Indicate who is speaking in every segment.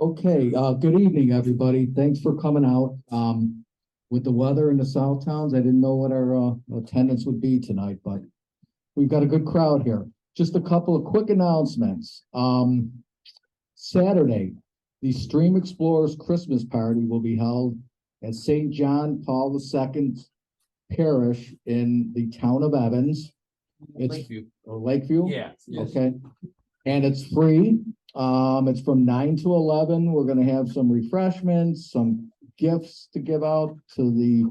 Speaker 1: Okay, good evening, everybody. Thanks for coming out. With the weather in the South Towns, I didn't know what our attendance would be tonight, but we've got a good crowd here. Just a couple of quick announcements. Saturday, the Stream Explorers Christmas Party will be held at St. John Paul II Parish in the town of Evans. It's
Speaker 2: Lakeview.
Speaker 1: Lakeview?
Speaker 2: Yeah. Yes.
Speaker 1: Okay. And it's free. It's from 9 to 11. We're gonna have some refreshments, some gifts to give out to the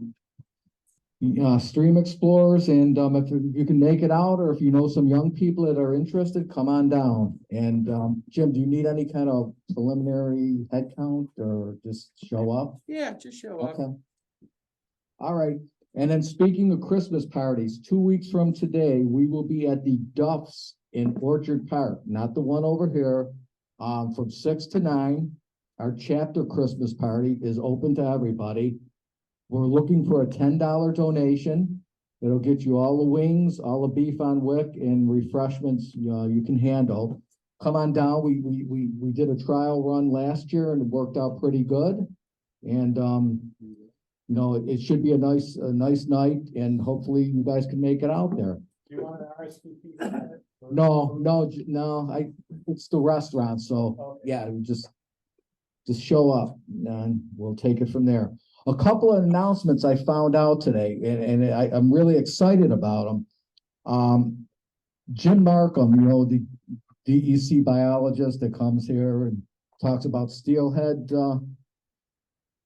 Speaker 1: Stream Explorers. And if you can make it out, or if you know some young people that are interested, come on down. And Jim, do you need any kind of preliminary head count or just show up?
Speaker 2: Yeah, just show up.
Speaker 1: Okay. All right. And then speaking of Christmas parties, 2 weeks from today, we will be at the Duff's in Orchard Park, not the one over here, from 6 to 9. Our chapter Christmas party is open to everybody. We're looking for a $10 donation. It'll get you all the wings, all the beef on wick, and refreshments you can handle. Come on down. We did a trial run last year and it worked out pretty good. And you know, it should be a nice night, and hopefully you guys can make it out there.
Speaker 3: Do you want to RSVP for that?
Speaker 1: No, it's the restaurant, so
Speaker 3: Okay.
Speaker 1: yeah, just show up and we'll take it from there. A couple of announcements I found out today, and I'm really excited about them. Jim Markham, you know, the DEC biologist that comes here and talks about steelhead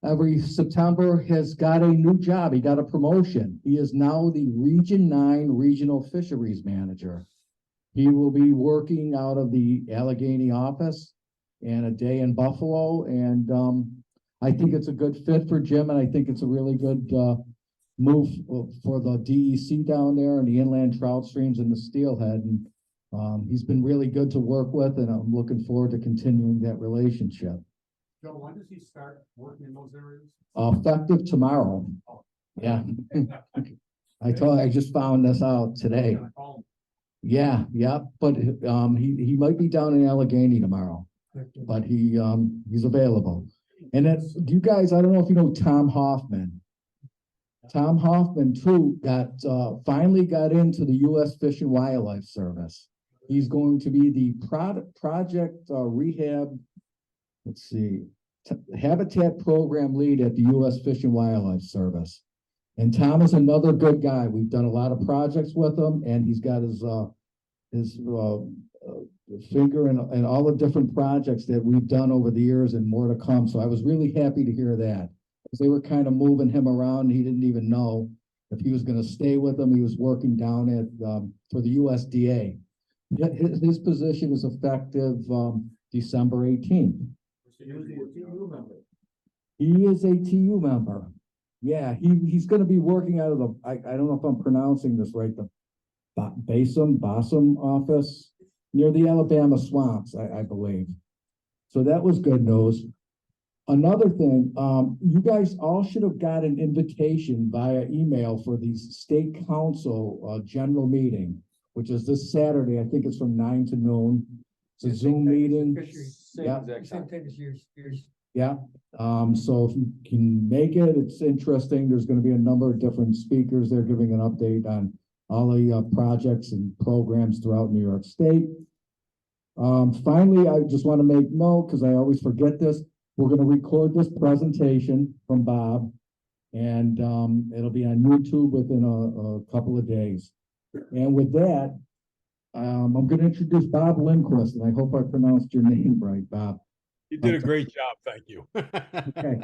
Speaker 1: every September, has got a new job. He got a promotion. He is now the Region 9 Regional Fisheries Manager. He will be working out of the Allegheny office and a day in Buffalo. And I think it's a good fit for Jim, and I think it's a really good move for the DEC down there and the inland trout streams and the steelhead. And he's been really good to work with, and I'm looking forward to continuing that relationship.
Speaker 3: Joe, when does he start working in those areas?
Speaker 1: Effective tomorrow. Yeah. I just found this out today. Yeah, but he might be down in Allegheny tomorrow, but he's available. And then, do you guys, I don't know if you know Tom Hoffman. Tom Hoffman too finally got into the U.S. Fish and Wildlife Service. He's going to be the project rehab. Let's see, Habitat Program Lead at the U.S. Fish and Wildlife Service. And Tom is another good guy. We've done a lot of projects with him, and he's got his finger in all the different projects that we've done over the years and more to come. So I was really happy to hear that, because they were kind of moving him around. He didn't even know if he was going to stay with them. He was working down at for the USDA. His position is effective December 18th. He is a TU member. Yeah, he's going to be working out of the, I don't know if I'm pronouncing this right, the Bossum office near the Alabama swamps, I believe. So that was good news. Another thing, you guys all should have got an invitation via email for the state council general meeting, which is this Saturday. I think it's from 9 to noon. It's a Zoom meeting. Yeah. Yeah. So if you can make it, it's interesting. There's going to be a number of different speakers there giving an update on all the projects and programs throughout New York State. Finally, I just want to make note, because I always forget this. We're going to record this presentation from Bob, and it'll be on YouTube within a couple of days. And with that, I'm going to introduce Bob Lindquist, and I hope I pronounced your name right, Bob.
Speaker 4: You did a great job, thank you.
Speaker 1: Okay,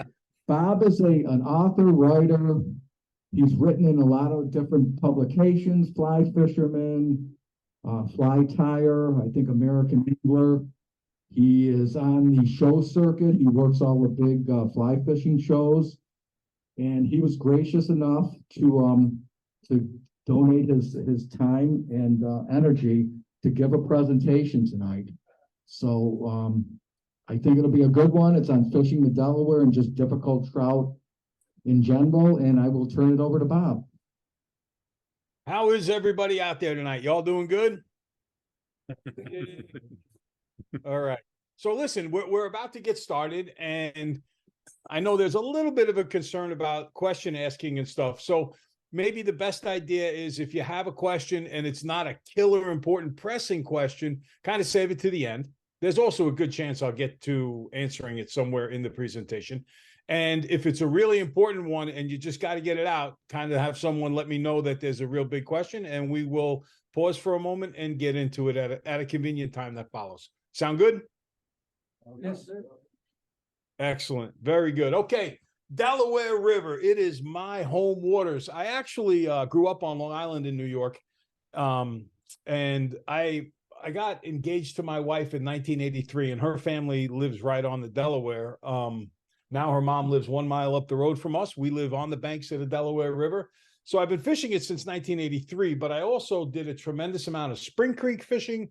Speaker 1: Bob is an author, writer. He's written in a lot of different publications: Fly Fisherman, Fly Tire, I think American Angler. He is on the show circuit. He works all the big fly fishing shows, and he was gracious enough to donate his time and energy to give a presentation tonight. So I think it'll be a good one. It's on fishing the Delaware and just difficult trout in general, and I will turn it over to Bob.
Speaker 4: How is everybody out there tonight? Y'all doing good? All right. So listen, we're about to get started, and I know there's a little bit of a concern about question asking and stuff. So maybe the best idea is if you have a question and it's not a killer important pressing question, kind of save it to the end. There's also a good chance I'll get to answering it somewhere in the presentation. And if it's a really important one and you just got to get it out, kind of have someone let me know that there's a real big question, and we will pause for a moment and get into it at a convenient time that follows. Sound good?
Speaker 3: Yes, sir.
Speaker 4: Excellent. Very good. Okay. Delaware River. It is my home waters. I actually grew up on Long Island in New York. And I got engaged to my wife in 1983, and her family lives right on the Delaware. Now her mom lives 1 mile up the road from us. We live on the banks of the Delaware River. So I've been fishing it since 1983, but I also did a tremendous amount of spring creek fishing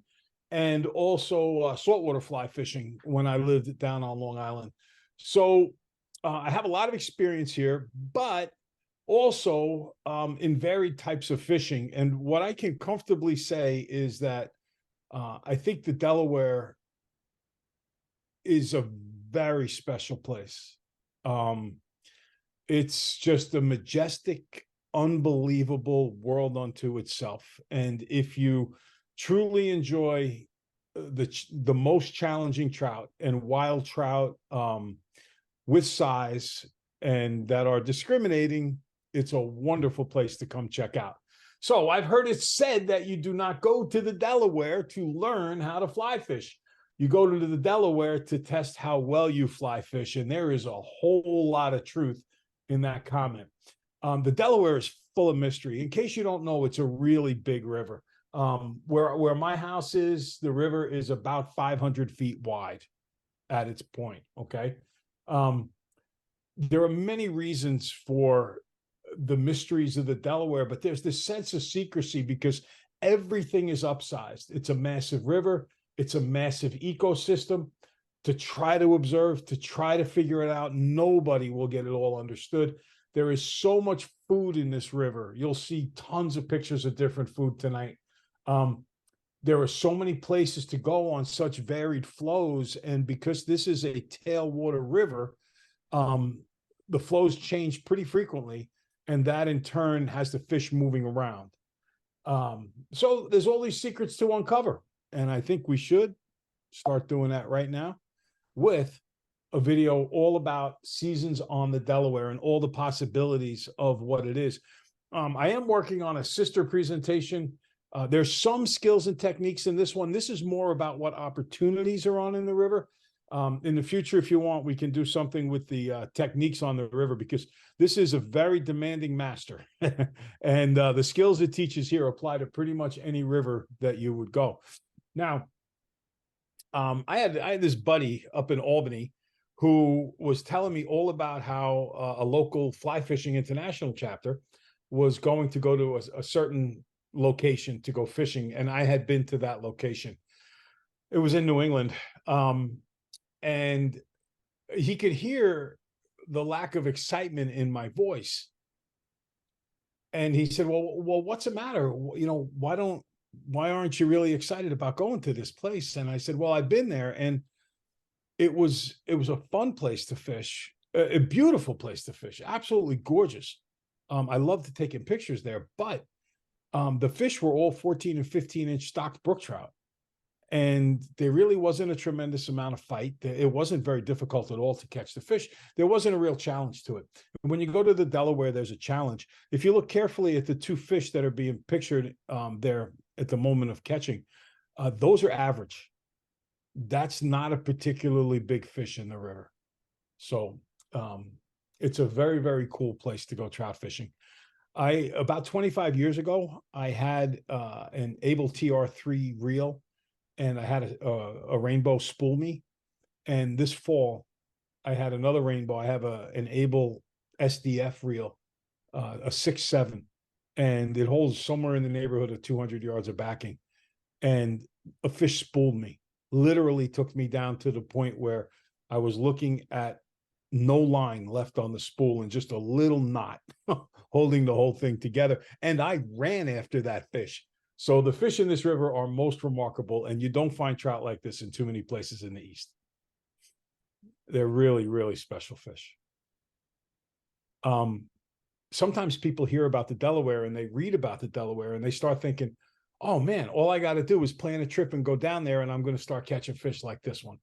Speaker 4: and also saltwater fly fishing when I lived down on Long Island. So I have a lot of experience here, but also in varied types of fishing. And what I can comfortably say is that I think the Delaware is a very special place. It's just a majestic, unbelievable world unto itself. And if you truly enjoy the most challenging trout and wild trout with size and that are discriminating, it's a wonderful place to come check out. So I've heard it said that you do not go to the Delaware to learn how to fly fish. You go to the Delaware to test how well you fly fish, and there is a whole lot of truth in that comment. The Delaware is full of mystery. In case you don't know, it's a really big river. Where my house is, the river is about 500 feet wide at its point. Okay. There are many reasons for the mysteries of the Delaware, but there's this sense of secrecy because everything is upsized. It's a massive river. It's a massive ecosystem. To try to observe, to try to figure it out, nobody will get it all understood. There is so much food in this river. You'll see tons of pictures of different food tonight. There are so many places to go on such varied flows. And because this is a tailwater river, the flows change pretty frequently. And that in turn has the fish moving around. So there's all these secrets to uncover. And I think we should start doing that right now with a video all about seasons on the Delaware and all the possibilities of what it is. I am working on a sister presentation. There's some skills and techniques in this one. This is more about what opportunities are on in the river. In the future, if you want, we can do something with the techniques on the river, because this is a very demanding master. And the skills it teaches here apply to pretty much any river that you would go. Now, I had this buddy up in Albany who was telling me all about how a local fly fishing international chapter was going to go to a certain location to go fishing. And I had been to that location. It was in New England. And he could hear the lack of excitement in my voice. And he said, well, what's the matter? You know, why aren't you really excited about going to this place? And I said, well, I've been there, and it was a fun place to fish, a beautiful place to fish, absolutely gorgeous. I loved taking pictures there, but the fish were all 14 and 15-inch stocked brook trout. And there really wasn't a tremendous amount of fight. It wasn't very difficult at all to catch the fish. There wasn't a real challenge to it. When you go to the Delaware, there's a challenge. If you look carefully at the two fish that are being pictured there at the moment of catching, those are average. That's not a particularly big fish in the river. So it's a very, very cool place to go trout fishing. About 25 years ago, I had an Able TR3 reel, and I had a rainbow spool me. And this fall, I had another rainbow. I have an Able SDF reel, a 6.7, and it holds somewhere in the neighborhood of 200 yards of backing. And a fish spooled me, literally took me down to the point where I was looking at no line left on the spool and just a little knot holding the whole thing together. And I ran after that fish. So the fish in this river are most remarkable, and you don't find trout like this in too many places in the East. They're really, really special fish. Sometimes people hear about the Delaware and they read about the Delaware and they start thinking, oh man, all I got to do is plan a trip and go down there and I'm going to start catching fish like this one.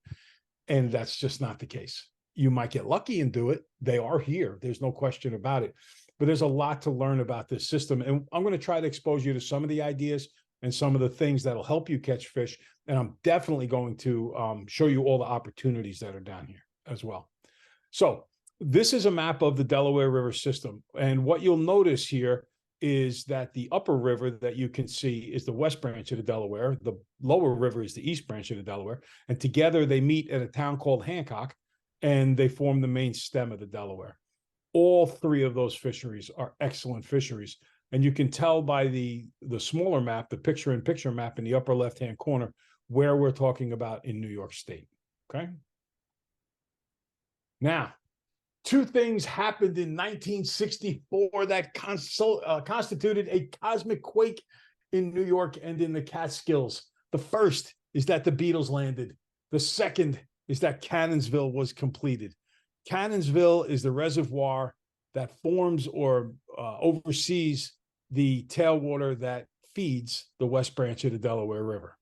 Speaker 4: And that's just not the case. You might get lucky and do it. They are here. There's no question about it. But there's a lot to learn about this system. And I'm going to try to expose you to some of the ideas and some of the things that'll help you catch fish. And I'm definitely going to show you all the opportunities that are down here as well. So this is a map of the Delaware River system. And what you'll notice here is that the upper river that you can see is the west branch of the Delaware. The lower river is the east branch of the Delaware. And together they meet at a town called Hancock, and they form the main stem of the Delaware. All three of those fisheries are excellent fisheries. And you can tell by the smaller map, the picture-in-picture map in the upper left-hand corner, where we're talking about in New York State, okay? Now, two things happened in 1964 that constituted a cosmic quake in New York and in the Catskills. The first is that the Beatles landed. The second is that Cannonsville was completed. Cannonsville is the reservoir that forms or oversees the tailwater that feeds the west branch of the Delaware River.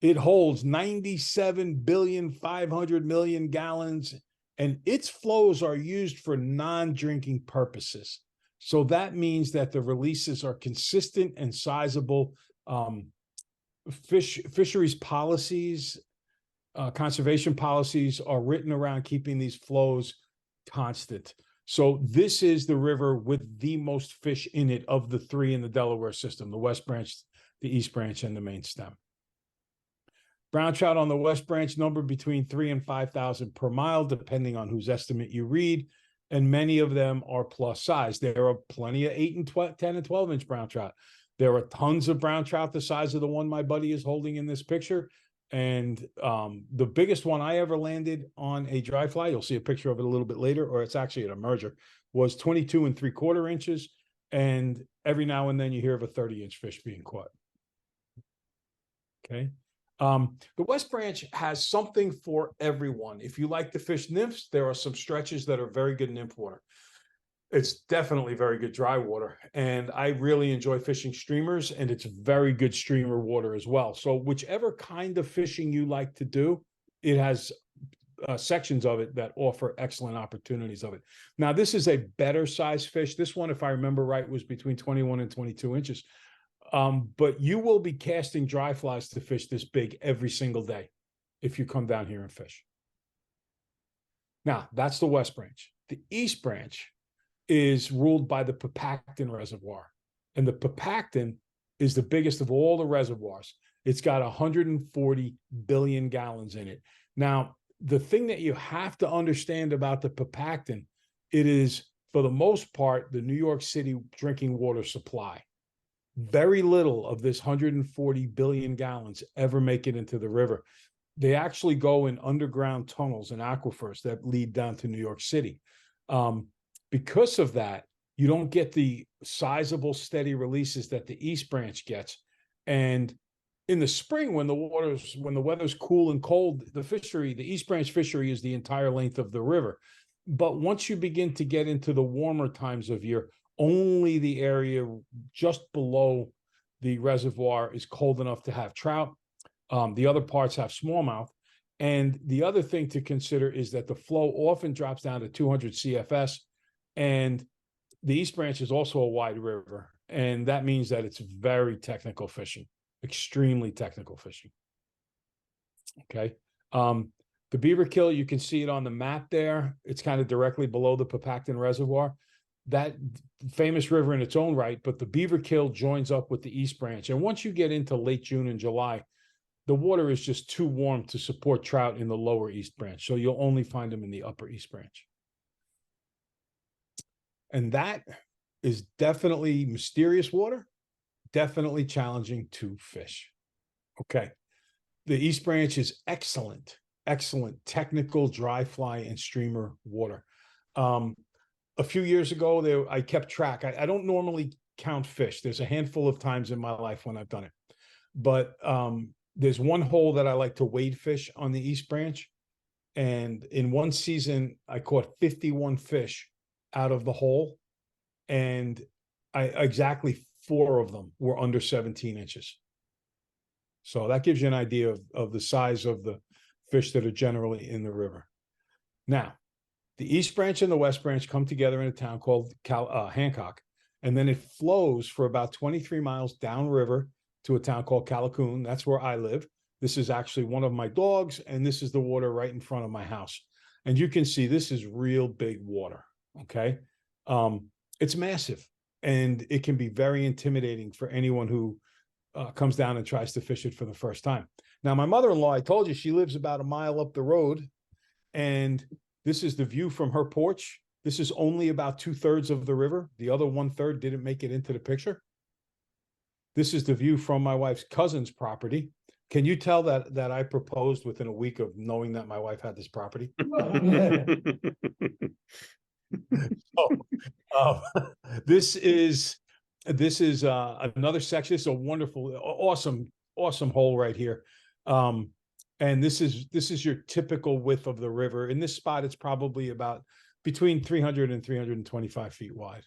Speaker 4: It holds 97,500,000,000 gallons, and its flows are used for non-drinking purposes. So that means that the releases are consistent and sizable. Fisheries policies, conservation policies are written around keeping these flows constant. So this is the river with the most fish in it of the three in the Delaware system: the west branch, the east branch, and the main stem. Brown trout on the west branch number between 3,000 and 5,000 per mile, depending on whose estimate you read, and many of them are plus size. There are plenty of 8 and 12, 10 and 12-inch brown trout. There are tons of brown trout the size of the one my buddy is holding in this picture. And the biggest one I ever landed on a dry fly, you'll see a picture of it a little bit later, or it's actually at a merger, was 22 3/4 inches. And every now and then you hear of a 30-inch fish being caught. Okay. The West Branch has something for everyone. If you like to fish nymphs, there are some stretches that are very good nymph water. It's definitely very good dry water. And I really enjoy fishing streamers, and it's very good streamer water as well. So whichever kind of fishing you like to do, it has sections of it that offer excellent opportunities of it. Now, this is a better size fish. This one, if I remember right, was between 21 and 22 inches. But you will be casting dry flies to fish this big every single day if you come down here and fish. Now, that's the West Branch. The East Branch is ruled by the Papacton Reservoir. And the Papacton is the biggest of all the reservoirs. It's got 140 billion gallons in it. Now, the thing that you have to understand about the Papacton, it is, for the most part, the New York City drinking water supply. Very little of this 140 billion gallons ever make it into the river. They actually go in underground tunnels and aquifers that lead down to New York City. Because of that, you don't get the sizable, steady releases that the East Branch gets. And in the spring, when the weather's cool and cold, the East Branch fishery is the entire length of the river. But once you begin to get into the warmer times of year, only the area just below the reservoir is cold enough to have trout. The other parts have smallmouth. And the other thing to consider is that the flow often drops down to 200 CFS. And the East Branch is also a wide river. And that means that it's very technical fishing, extremely technical fishing. Okay. The Beaver Kill, you can see it on the map there. It's kind of directly below the Papacton Reservoir. That famous river in its own right, but the Beaver Kill joins up with the East Branch. And once you get into late June and July, the water is just too warm to support trout in the lower East Branch. So you'll only find them in the upper East Branch. And that is definitely mysterious water, definitely challenging to fish. Okay. The East Branch is excellent, excellent technical dry fly and streamer water. A few years ago, I kept track. I don't normally count fish. There's a handful of times in my life when I've done it, but there's one hole that I like to wade fish on the East Branch. And in one season, I caught 51 fish out of the hole. And exactly 4 of them were under 17 inches. So that gives you an idea of the size of the fish that are generally in the river. Now, the East Branch and the West Branch come together in a town called Hancock, and then it flows for about 23 miles downriver to a town called Callicoon. That's where I live. This is actually one of my dogs, and this is the water right in front of my house. And you can see this is real big water, okay? It's massive, and it can be very intimidating for anyone who comes down and tries to fish it for the first time. Now, my mother-in-law, I told you, she lives about a mile up the road, and this is the view from her porch. This is only about 2/3 of the river. The other 1/3 didn't make it into the picture. This is the view from my wife's cousin's property. Can you tell that I proposed within a week of knowing that my wife had this property? So, this is another section. This is a wonderful, awesome hole right here. And this is your typical width of the river. In this spot, it's probably about between 300 and 325 feet wide.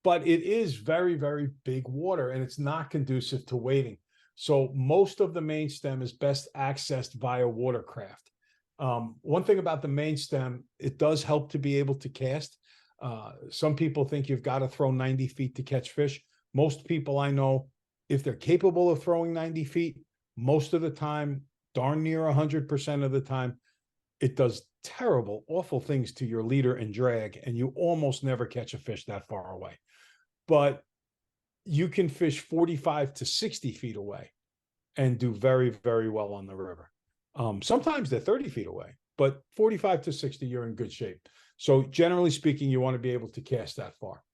Speaker 4: But it is very, very big water, and it's not conducive to wading. So most of the main stem is best accessed via watercraft. One thing about the main stem, it does help to be able to cast. Some people think you've got to throw 90 feet to catch fish. Most people I know, if they're capable of throwing 90 feet, most of the time, darn near 100% of the time, it does terrible, awful things to your leader and drag, and you almost never catch a fish that far away. But you can fish 45 to 60 feet away and do very, very well on the river. Sometimes they're 30 feet away, but 45 to 60, you're in good shape. So generally speaking, you want to be able to cast that far.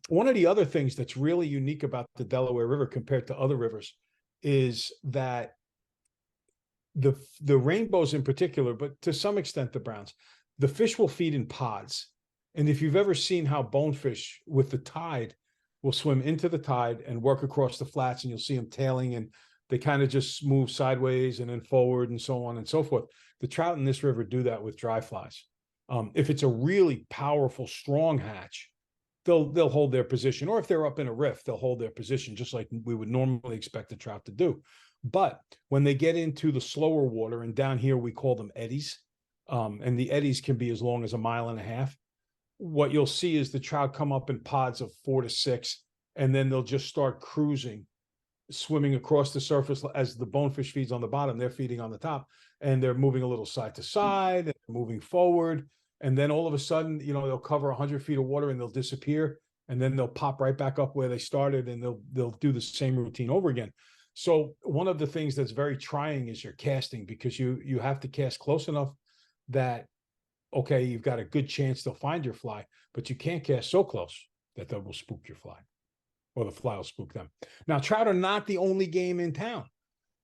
Speaker 4: One of the other things that's really unique about the Delaware River compared to other rivers is that the rainbows in particular, but to some extent the browns, the fish will feed in pods. And if you've ever seen how bonefish with the tide will swim into the tide and work across the flats, and you'll see them tailing, and they kind of just move sideways and then forward and so on and so forth. The trout in this river do that with dry flies. If it's a really powerful, strong hatch, they'll hold their position. Or if they're up in a rift, they'll hold their position just like we would normally expect a trout to do. But when they get into the slower water, and down here we call them eddies, and the eddies can be as long as 1.5 miles, what you'll see is the trout come up in pods of 4 to 6, and then they'll just start cruising, swimming across the surface. As the bonefish feeds on the bottom, they're feeding on the top, and they're moving a little side to side and moving forward. And then all of a sudden, they'll cover 100 feet of water and they'll disappear, and then they'll pop right back up where they started, and they'll do the same routine over again. So one of the things that's very trying is your casting, because you have to cast close enough that, okay, you've got a good chance they'll find your fly, but you can't cast so close that they will spook your fly, or the fly will spook them. Now, trout are not the only game in town.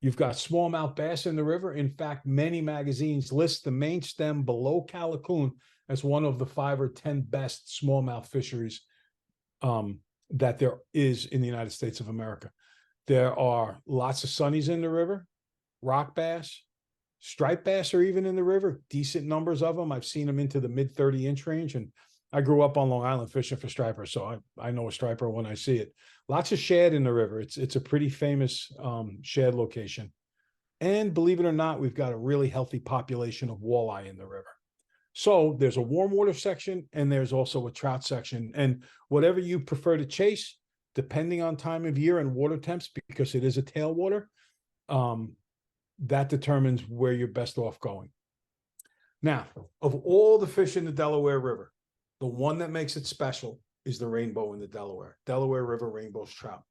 Speaker 4: You've got smallmouth bass in the river. In fact, many magazines list the main stem below Callicoon as one of the 5 or 10 best smallmouth fisheries that there is in the United States of America. There are lots of sunnies in the river, rock bass, striped bass are even in the river, decent numbers of them. I've seen them into the mid 30-inch range, and I grew up on Long Island fishing for stripers, so I know a striper when I see it. Lots of shad in the river. It's a pretty famous shad location. And believe it or not, we've got a really healthy population of walleye in the river. So there's a warm water section, and there's also a trout section. And whatever you prefer to chase, depending on time of year and water temps, because it is a tailwater, that determines where you're best off going. Now, of all the fish in the Delaware River, the one that makes it special is the rainbow in the Delaware River rainbows trout.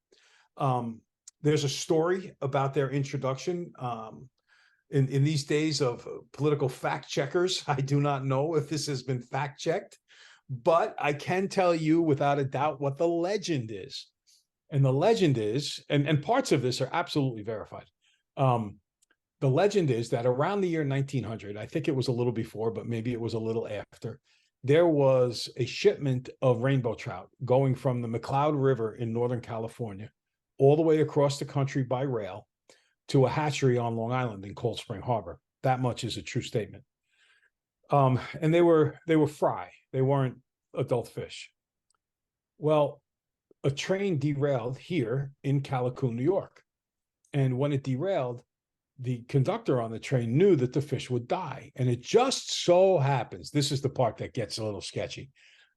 Speaker 4: There's a story about their introduction. In these days of political fact checkers, I do not know if this has been fact checked, but I can tell you without a doubt what the legend is. And the legend is, and parts of this are absolutely verified. The legend is that around the year 1900, I think it was a little before, but maybe it was a little after, there was a shipment of rainbow trout going from the McCloud River in Northern California all the way across the country by rail to a hatchery on Long Island in Cold Spring Harbor. That much is a true statement. And they were fry. They weren't adult fish. Well, a train derailed here in Callicoon, New York. And when it derailed, the conductor on the train knew that the fish would die. And it just so happens, this is the part that gets a little sketchy.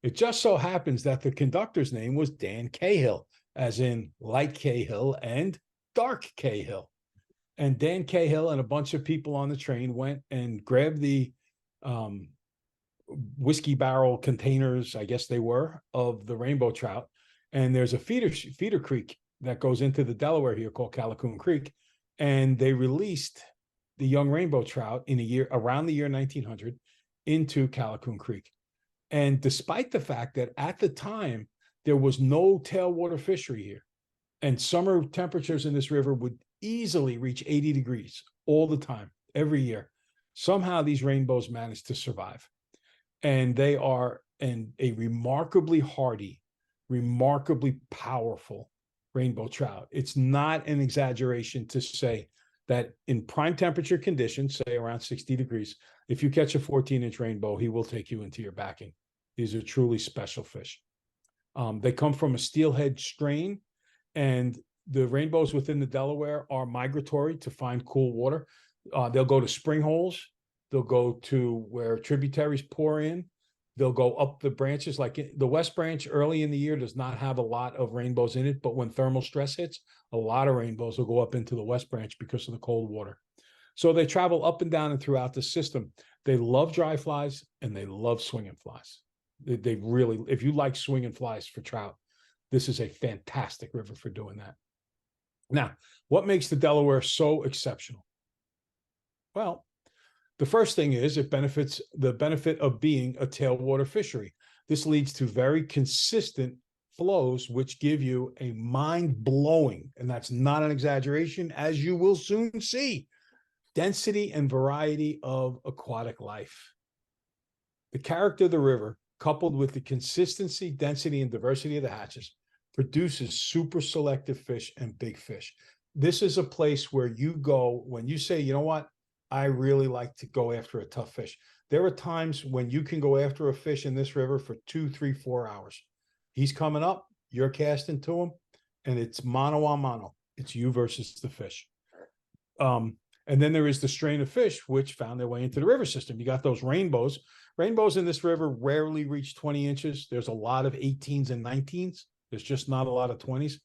Speaker 4: It just so happens that the conductor's name was Dan Cahill, as in Light Cahill and Dark Cahill. And Dan Cahill and a bunch of people on the train went and grabbed the whiskey barrel containers, I guess they were, of the rainbow trout. And there's a feeder creek that goes into the Delaware here called Callicoon Creek. And they released the young rainbow trout around the year 1900 into Callicoon Creek. And despite the fact that at the time, there was no tailwater fishery here, and summer temperatures in this river would easily reach 80 degrees all the time, every year, somehow these rainbows managed to survive. And they are a remarkably hardy, remarkably powerful rainbow trout. It's not an exaggeration to say that in prime temperature conditions, say around 60 degrees, if you catch a 14-inch rainbow, he will take you into your backing. These are truly special fish. They come from a steelhead strain, and the rainbows within the Delaware are migratory to find cool water. They'll go to spring holes. They'll go to where tributaries pour in. They'll go up the branches. Like the West Branch early in the year does not have a lot of rainbows in it, but when thermal stress hits, a lot of rainbows will go up into the West Branch because of the cold water. So they travel up and down and throughout the system. They love dry flies and they love swinging flies. They really, if you like swinging flies for trout, this is a fantastic river for doing that. Now, what makes the Delaware so exceptional? Well, the first thing is the benefit of being a tailwater fishery. This leads to very consistent flows, which give you a mind-blowing, and that's not an exaggeration, as you will soon see, density and variety of aquatic life. The character of the river, coupled with the consistency, density, and diversity of the hatches, produces super selective fish and big fish. This is a place where you go when you say, you know what, I really like to go after a tough fish. There are times when you can go after a fish in this river for 2, 3, 4 hours. He's coming up, you're casting to him, and it's mano a mano. It's you versus the fish. And then there is the strain of fish which found their way into the river system. You got those rainbows. Rainbows in this river rarely reach 20 inches. There's a lot of 18s and 19s. There's just not a lot of 20s.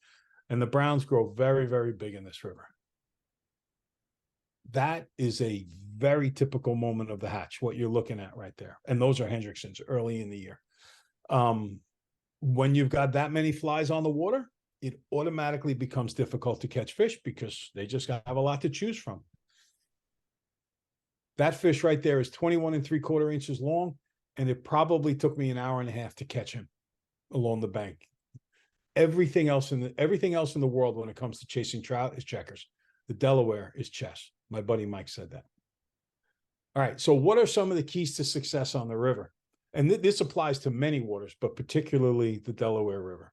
Speaker 4: And the browns grow very, very big in this river. That is a very typical moment of the hatch, what you're looking at right there. And those are Hendricksons early in the year. When you've got that many flies on the water, it automatically becomes difficult to catch fish because they just have a lot to choose from. That fish right there is 21 3/4 inches long, and it probably took me an hour and a half to catch him along the bank. Everything else in the world when it comes to chasing trout is checkers. The Delaware is chess. My buddy Mike said that. All right, so what are some of the keys to success on the river? And this applies to many waters, but particularly the Delaware River.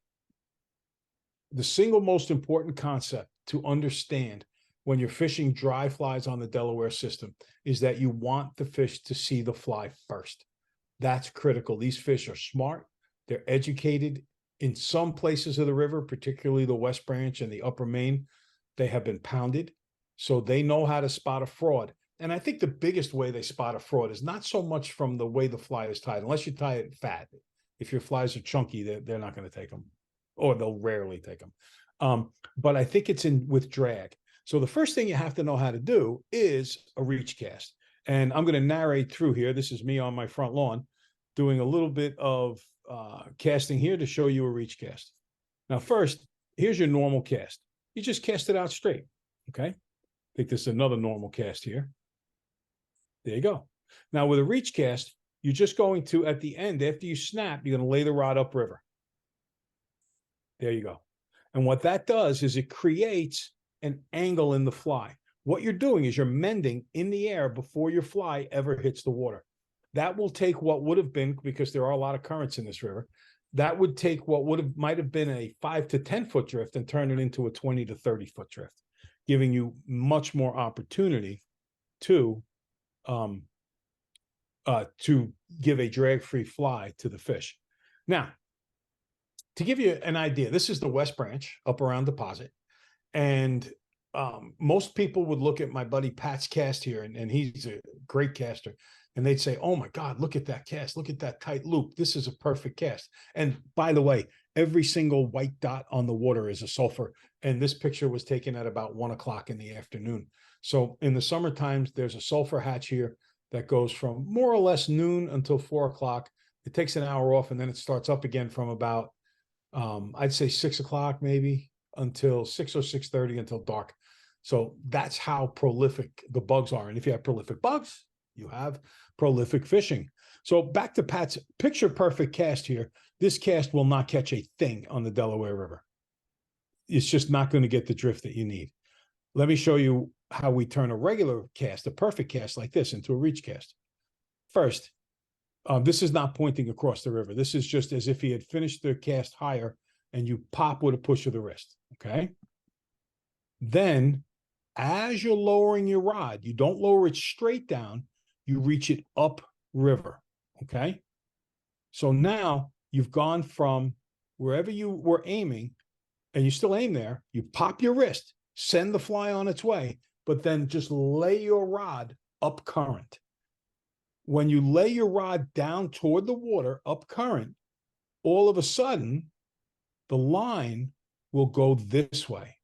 Speaker 4: The single most important concept to understand when you're fishing dry flies on the Delaware system is that you want the fish to see the fly first. That's critical. These fish are smart. They're educated. In some places of the river, particularly the West Branch and the Upper Main, they have been pounded. So they know how to spot a fraud. And I think the biggest way they spot a fraud is not so much from the way the fly is tied, unless you tie it fat. If your flies are chunky, they're not going to take them, or they'll rarely take them. But I think it's with drag. So the first thing you have to know how to do is a reach cast. And I'm going to narrate through here. This is me on my front lawn doing a little bit of casting here to show you a reach cast. Now, first, here's your normal cast. You just cast it out straight, okay? I think this is another normal cast here. There you go. Now, with a reach cast, you're just going to, at the end, after you snap, you're going to lay the rod upriver. There you go. And what that does is it creates an angle in the fly. What you're doing is you're mending in the air before your fly ever hits the water. That will take what would have been, because there are a lot of currents in this river, that would take what might have been a 5 to 10 foot drift and turn it into a 20 to 30 foot drift, giving you much more opportunity to give a drag-free fly to the fish. Now, to give you an idea, this is the West Branch up around Deposit. And most people would look at my buddy Pat's cast here, and he's a great caster. And they'd say, oh my God, look at that cast. Look at that tight loop. This is a perfect cast. And by the way, every single white dot on the water is a sulfur. And this picture was taken at about 1 o'clock in the afternoon. So in the summer times, there's a sulfur hatch here that goes from more or less noon until 4 o'clock. It takes an hour off, and then it starts up again from about, I'd say 6 o'clock maybe, until 6 or 6:30 until dark. So that's how prolific the bugs are. And if you have prolific bugs, you have prolific fishing. So back to Pat's picture perfect cast here. This cast will not catch a thing on the Delaware River. It's just not going to get the drift that you need. Let me show you how we turn a regular cast, a perfect cast like this, into a reach cast. First, this is not pointing across the river. This is just as if he had finished the cast higher, and you pop with a push of the wrist, okay? Then, as you're lowering your rod, you don't lower it straight down, you reach it up river, okay? So now you've gone from wherever you were aiming, and you still aim there, you pop your wrist, send the fly on its way, but then just lay your rod up current. When you lay your rod down toward the water up current, all of a sudden, the line will go this way.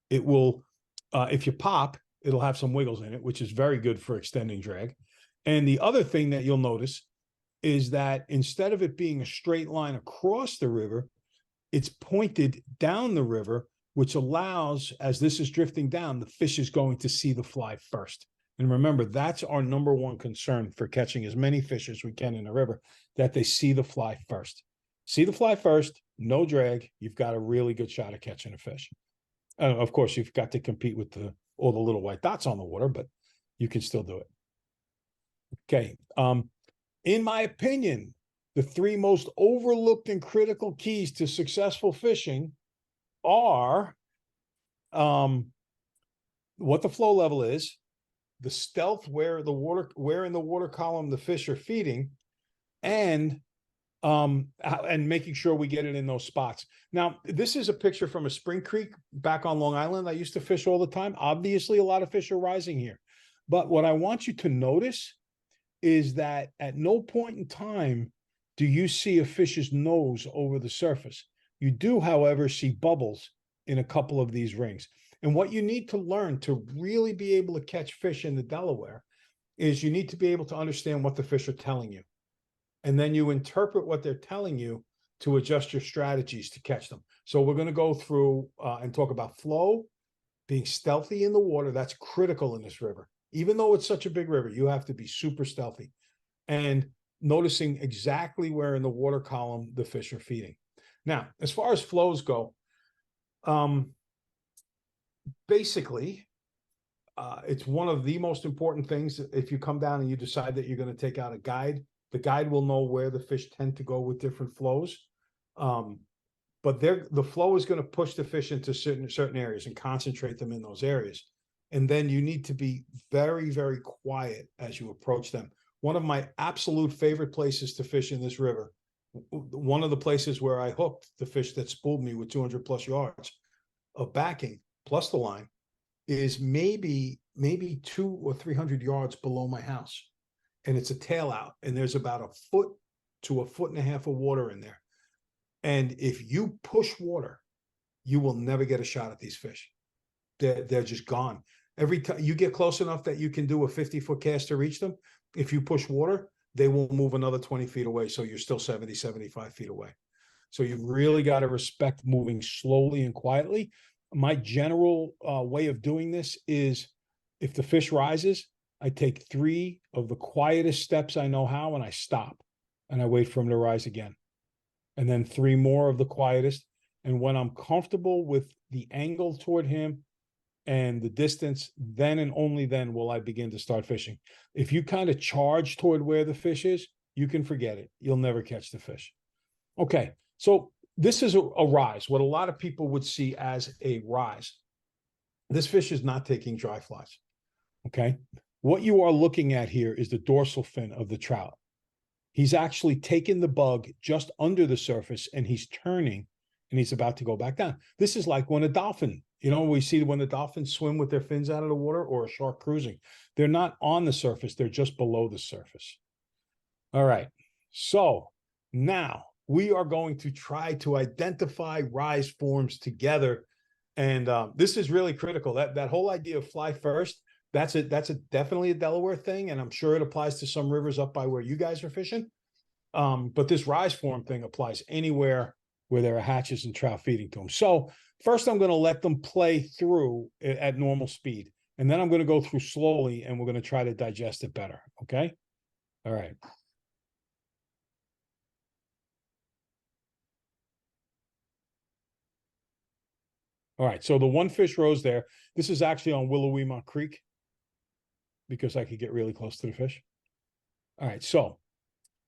Speaker 4: It will, if you pop, it'll have some wiggles in it, which is very good for extending drag. And the other thing that you'll notice is that instead of it being a straight line across the river, it's pointed down the river, which allows, as this is drifting down, the fish is going to see the fly first. And remember, that's our number one concern for catching as many fish as we can in the river, that they see the fly first. See the fly first, no drag, you've got a really good shot at catching a fish. Of course, you've got to compete with all the little white dots on the water, but you can still do it. Okay. In my opinion, the 3 most overlooked and critical keys to successful fishing are what the flow level is, the stealth where in the water column the fish are feeding, and making sure we get it in those spots. Now, this is a picture from a spring creek back on Long Island. I used to fish all the time. Obviously, a lot of fish are rising here. But what I want you to notice is that at no point in time do you see a fish's nose over the surface. You do, however, see bubbles in a couple of these rings. And what you need to learn to really be able to catch fish in the Delaware is you need to be able to understand what the fish are telling you. And then you interpret what they're telling you to adjust your strategies to catch them. So we're going to go through and talk about flow, being stealthy in the water. That's critical in this river. Even though it's such a big river, you have to be super stealthy. And noticing exactly where in the water column the fish are feeding. Now, as far as flows go, basically, it's one of the most important things. If you come down and you decide that you're going to take out a guide, the guide will know where the fish tend to go with different flows. But the flow is going to push the fish into certain areas and concentrate them in those areas. And then you need to be very, very quiet as you approach them. One of my absolute favorite places to fish in this river, one of the places where I hooked the fish that spooled me with 200 plus yards of backing plus the line, is maybe 200 or 300 yards below my house. And it's a tail out, and there's about 1 foot to 1.5 foot of water in there. And if you push water, you will never get a shot at these fish. They're just gone. Every time you get close enough that you can do a 50-foot cast to reach them, if you push water, they will move another 20 feet away. So you're still 70, 75 feet away. So you've really got to respect moving slowly and quietly. My general way of doing this is, if the fish rises, I take 3 of the quietest steps I know how, and I stop and I wait for him to rise again. And then 3 more of the quietest. And when I'm comfortable with the angle toward him and the distance, then and only then will I begin to start fishing. If you kind of charge toward where the fish is, you can forget it. You'll never catch the fish. Okay, so this is a rise, what a lot of people would see as a rise. This fish is not taking dry flies, okay? What you are looking at here is the dorsal fin of the trout. He's actually taken the bug just under the surface and he's turning and he's about to go back down. This is like when a dolphin, you know, we see when the dolphins swim with their fins out of the water, or a shark cruising. They're not on the surface, they're just below the surface. All right, so now we are going to try to identify rise forms together. And this is really critical. That whole idea of fly first, that's definitely a Delaware thing, and I'm sure it applies to some rivers up by where you guys are fishing. But this rise form thing applies anywhere where there are hatches and trout feeding to them. So first, I'm going to let them play through at normal speed, and then I'm going to go through slowly, and we're going to try to digest it better. Okay. All right. All right, so the one fish rose there. This is actually on Willowweemont Creek because I could get really close to the fish. All right, so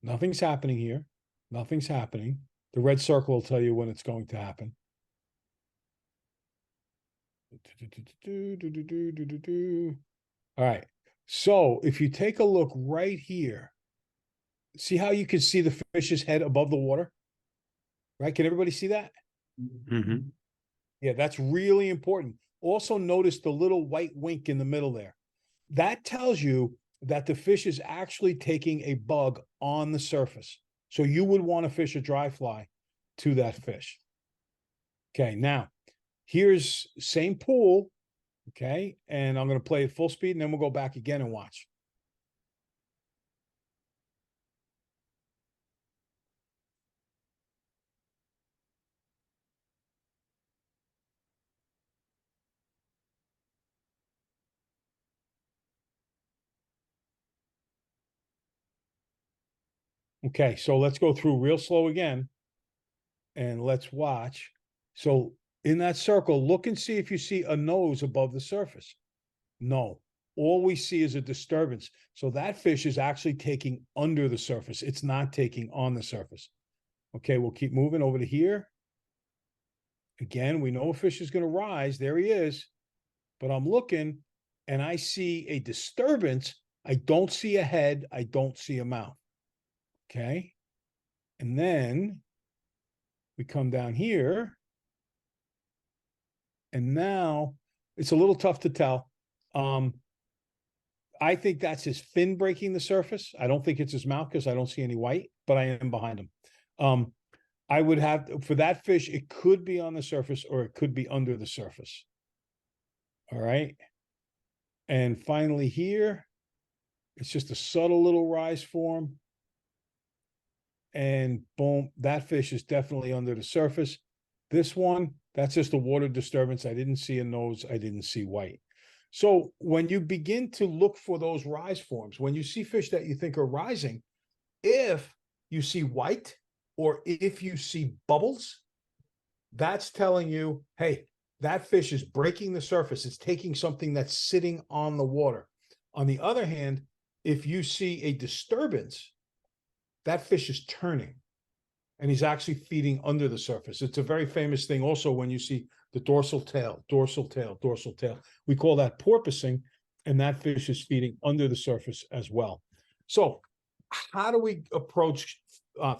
Speaker 4: nothing's happening here. Nothing's happening. The red circle will tell you when it's going to happen. All right, so if you take a look right here, see how you can see the fish's head above the water? Right, can everybody see that?
Speaker 3: Mm-hmm.
Speaker 4: Yeah, that's really important. Also notice the little white wink in the middle there. That tells you that the fish is actually taking a bug on the surface. So you would want to fish a dry fly to that fish. Okay, now here's same pool. Okay, and I'm going to play at full speed and then we'll go back again and watch. Okay, so let's go through real slow again and let's watch. So in that circle, look and see if you see a nose above the surface. No, all we see is a disturbance. So that fish is actually taking under the surface. It's not taking on the surface. Okay, we'll keep moving over to here. Again, we know a fish is going to rise. There he is. But I'm looking and I see a disturbance. I don't see a head. I don't see a mouth. Okay. And then we come down here. And now it's a little tough to tell. I think that's his fin breaking the surface. I don't think it's his mouth because I don't see any white, but I am behind him. I would have, for that fish, it could be on the surface or it could be under the surface. All right. And finally here, it's just a subtle little rise form. And boom, that fish is definitely under the surface. This one, that's just a water disturbance. I didn't see a nose. I didn't see white. So when you begin to look for those rise forms, when you see fish that you think are rising, if you see white or if you see bubbles, that's telling you, hey, that fish is breaking the surface. It's taking something that's sitting on the water. On the other hand, if you see a disturbance, that fish is turning and he's actually feeding under the surface. It's a very famous thing also when you see the dorsal tail, dorsal tail, dorsal tail. We call that porpoising, and that fish is feeding under the surface as well. So how do we approach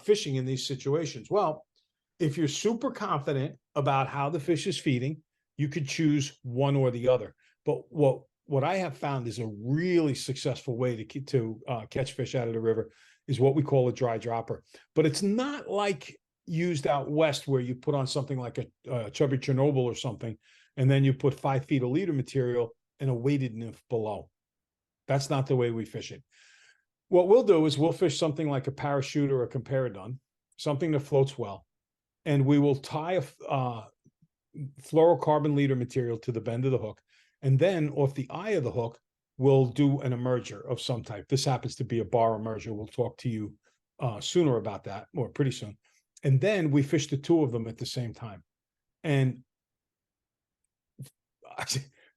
Speaker 4: fishing in these situations? Well, if you're super confident about how the fish is feeding, you could choose one or the other. But what I have found is a really successful way to catch fish out of the river is what we call a dry dropper. But it's not like used out west where you put on something like a chubby Chernobyl or something, and then you put 5 feet of leader material and a weighted nymph below. That's not the way we fish it. What we'll do is we'll fish something like a parachute or a comparadun, something that floats well, and we will tie a fluorocarbon leader material to the bend of the hook, and then off the eye of the hook, we'll do an emerger of some type. This happens to be a bar emerger. We'll talk to you sooner about that, or pretty soon. And then we fish the two of them at the same time. And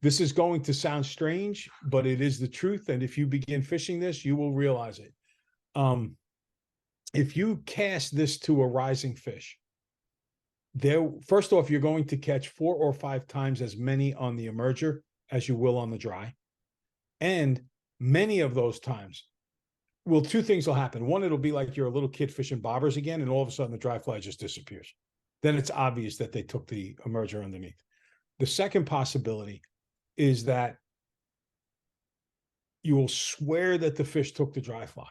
Speaker 4: This is going to sound strange, but it is the truth. And if you begin fishing this, you will realize it. If you cast this to a rising fish, first off, you're going to catch 4 or 5 times as many on the emerger as you will on the dry. And many of those times, well, 2 things will happen. One, it'll be like you're a little kid fishing bobbers again, and all of a sudden the dry fly just disappears. Then it's obvious that they took the emerger underneath. The second possibility is that you will swear that the fish took the dry fly.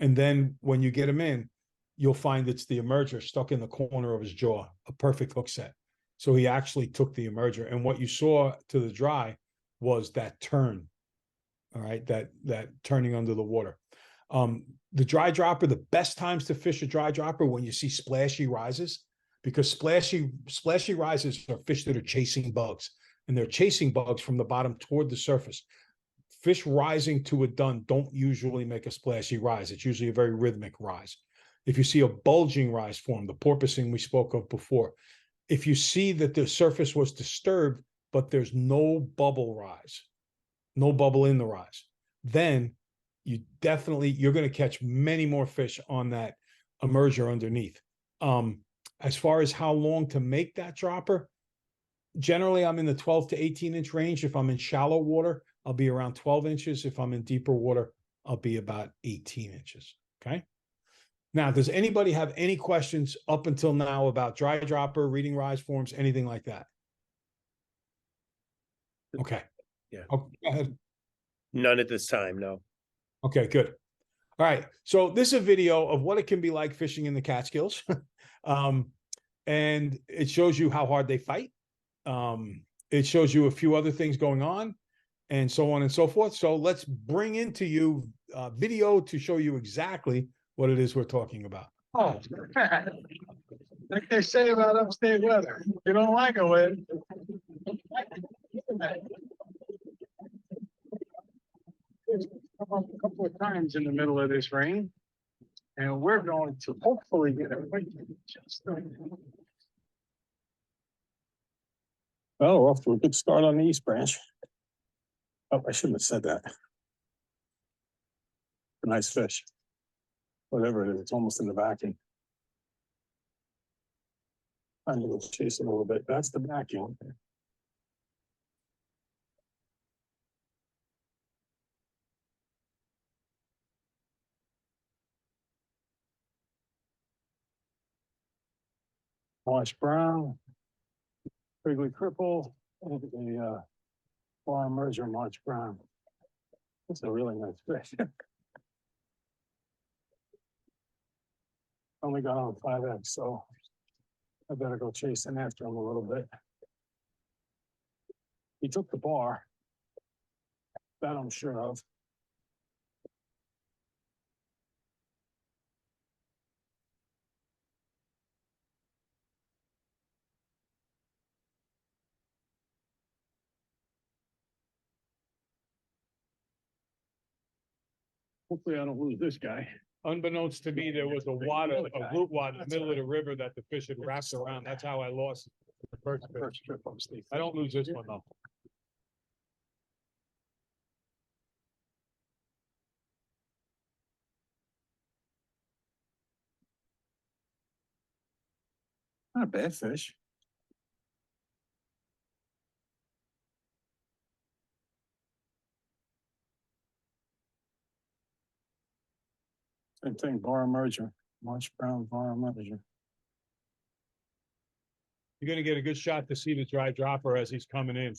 Speaker 4: And then when you get them in, you'll find it's the emerger stuck in the corner of his jaw, a perfect hook set. So he actually took the emerger. And what you saw to the dry was that turn, all right, that turning under the water. The dry dropper, the best times to fish a dry dropper when you see splashy rises, because splashy rises are fish that are chasing bugs, and they're chasing bugs from the bottom toward the surface. Fish rising to a dun don't usually make a splashy rise. It's usually a very rhythmic rise. If you see a bulging rise form, the porpoising we spoke of before, if you see that the surface was disturbed, but there's no bubble rise, no bubble in the rise, then you're going to catch many more fish on that emerger underneath. As far as how long to make that dropper, generally I'm in the 12 to 18 inch range. If I'm in shallow water, I'll be around 12 inches. If I'm in deeper water, I'll be about 18 inches. Okay. Now, does anybody have any questions up until now about dry dropper, reading rise forms, anything like that? Okay.
Speaker 3: Yeah.
Speaker 4: Oh, go ahead.
Speaker 3: None at this time, no.
Speaker 4: Okay, good. All right. So this is a video of what it can be like fishing in the Catskills. And it shows you how hard they fight. It shows you a few other things going on, and so on and so forth. So let's bring into you video to show you exactly what it is we're talking about.
Speaker 2: Oh, like they say about upstate weather, you don't like it, wind. A couple of times in the middle of this rain, and we're going to hopefully get a just. Well, we're off to a good start on the East Branch. Oh, I shouldn't have said that. A nice fish. Whatever it is, it's almost in the backing. I'm going to chase it a little bit. That's the backing. Wash Brown, Wrigley Cripple, and a farm merger March Brown. That's a really nice fish. Only got on 5X, so I better go chasing after him a little bit. He took the bar. That I'm sure of. Hopefully I don't lose this guy.
Speaker 4: Unbeknownst to me, there was a root wad in the middle of the river that the fish had wrapped around. That's how I lost the first
Speaker 2: Trip up Steve.
Speaker 4: I don't lose this one though.
Speaker 2: Not a bad fish. Same thing, bar merger, March Brown bar merger.
Speaker 4: You're going to get a good shot to see the dry dropper as he's coming in.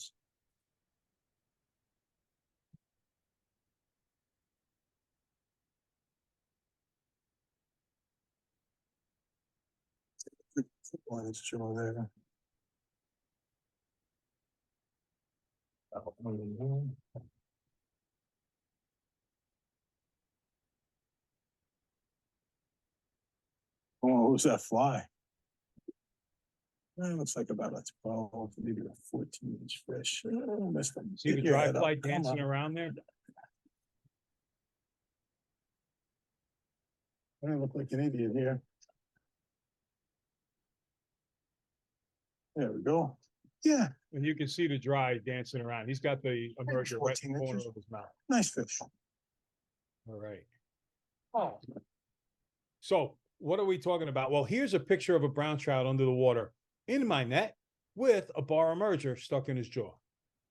Speaker 2: One is show there. Oh, who's that fly? Looks like about a 12, maybe a 14-inch fish. Missed him.
Speaker 4: See the
Speaker 2: Get your
Speaker 4: dry
Speaker 2: head up.
Speaker 4: fly
Speaker 2: Come
Speaker 4: dancing
Speaker 2: on.
Speaker 4: around there?
Speaker 2: I don't look like an idiot here. There we go. Yeah,
Speaker 4: And you can see the dry dancing around. He's got the emerger right in
Speaker 2: 14
Speaker 4: the corner
Speaker 2: inches.
Speaker 4: of his mouth.
Speaker 2: nice fish.
Speaker 4: All right.
Speaker 2: Oh,
Speaker 4: So what are we talking about? Well, here's a picture of a brown trout under the water in my net with a bar emerger stuck in his jaw.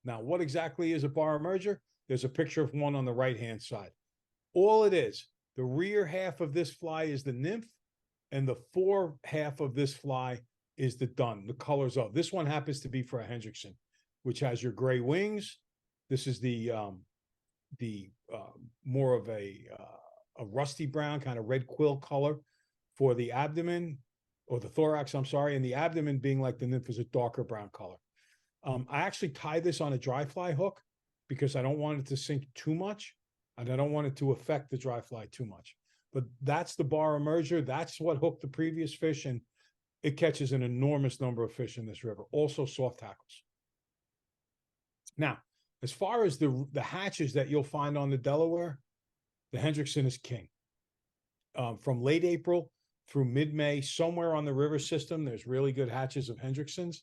Speaker 4: Now, what exactly is a bar emerger? There's a picture of one on the right-hand side. All it is, the rear half of this fly is the nymph, and the fore half of this fly is the dun, the colors of. This one happens to be for a Hendrickson, which has your gray wings. This is the more of a rusty brown kind of red quill color for the abdomen or the thorax, I'm sorry, and the abdomen being like the nymph is a darker brown color. I actually tie this on a dry fly hook because I don't want it to sink too much and I don't want it to affect the dry fly too much. But that's the bar emerger. That's what hooked the previous fish, and it catches an enormous number of fish in this river, also soft tackles. Now, as far as the hatches that you'll find on the Delaware, the Hendrickson is king. From late April through mid-May, somewhere on the river system, there's really good hatches of Hendricksons.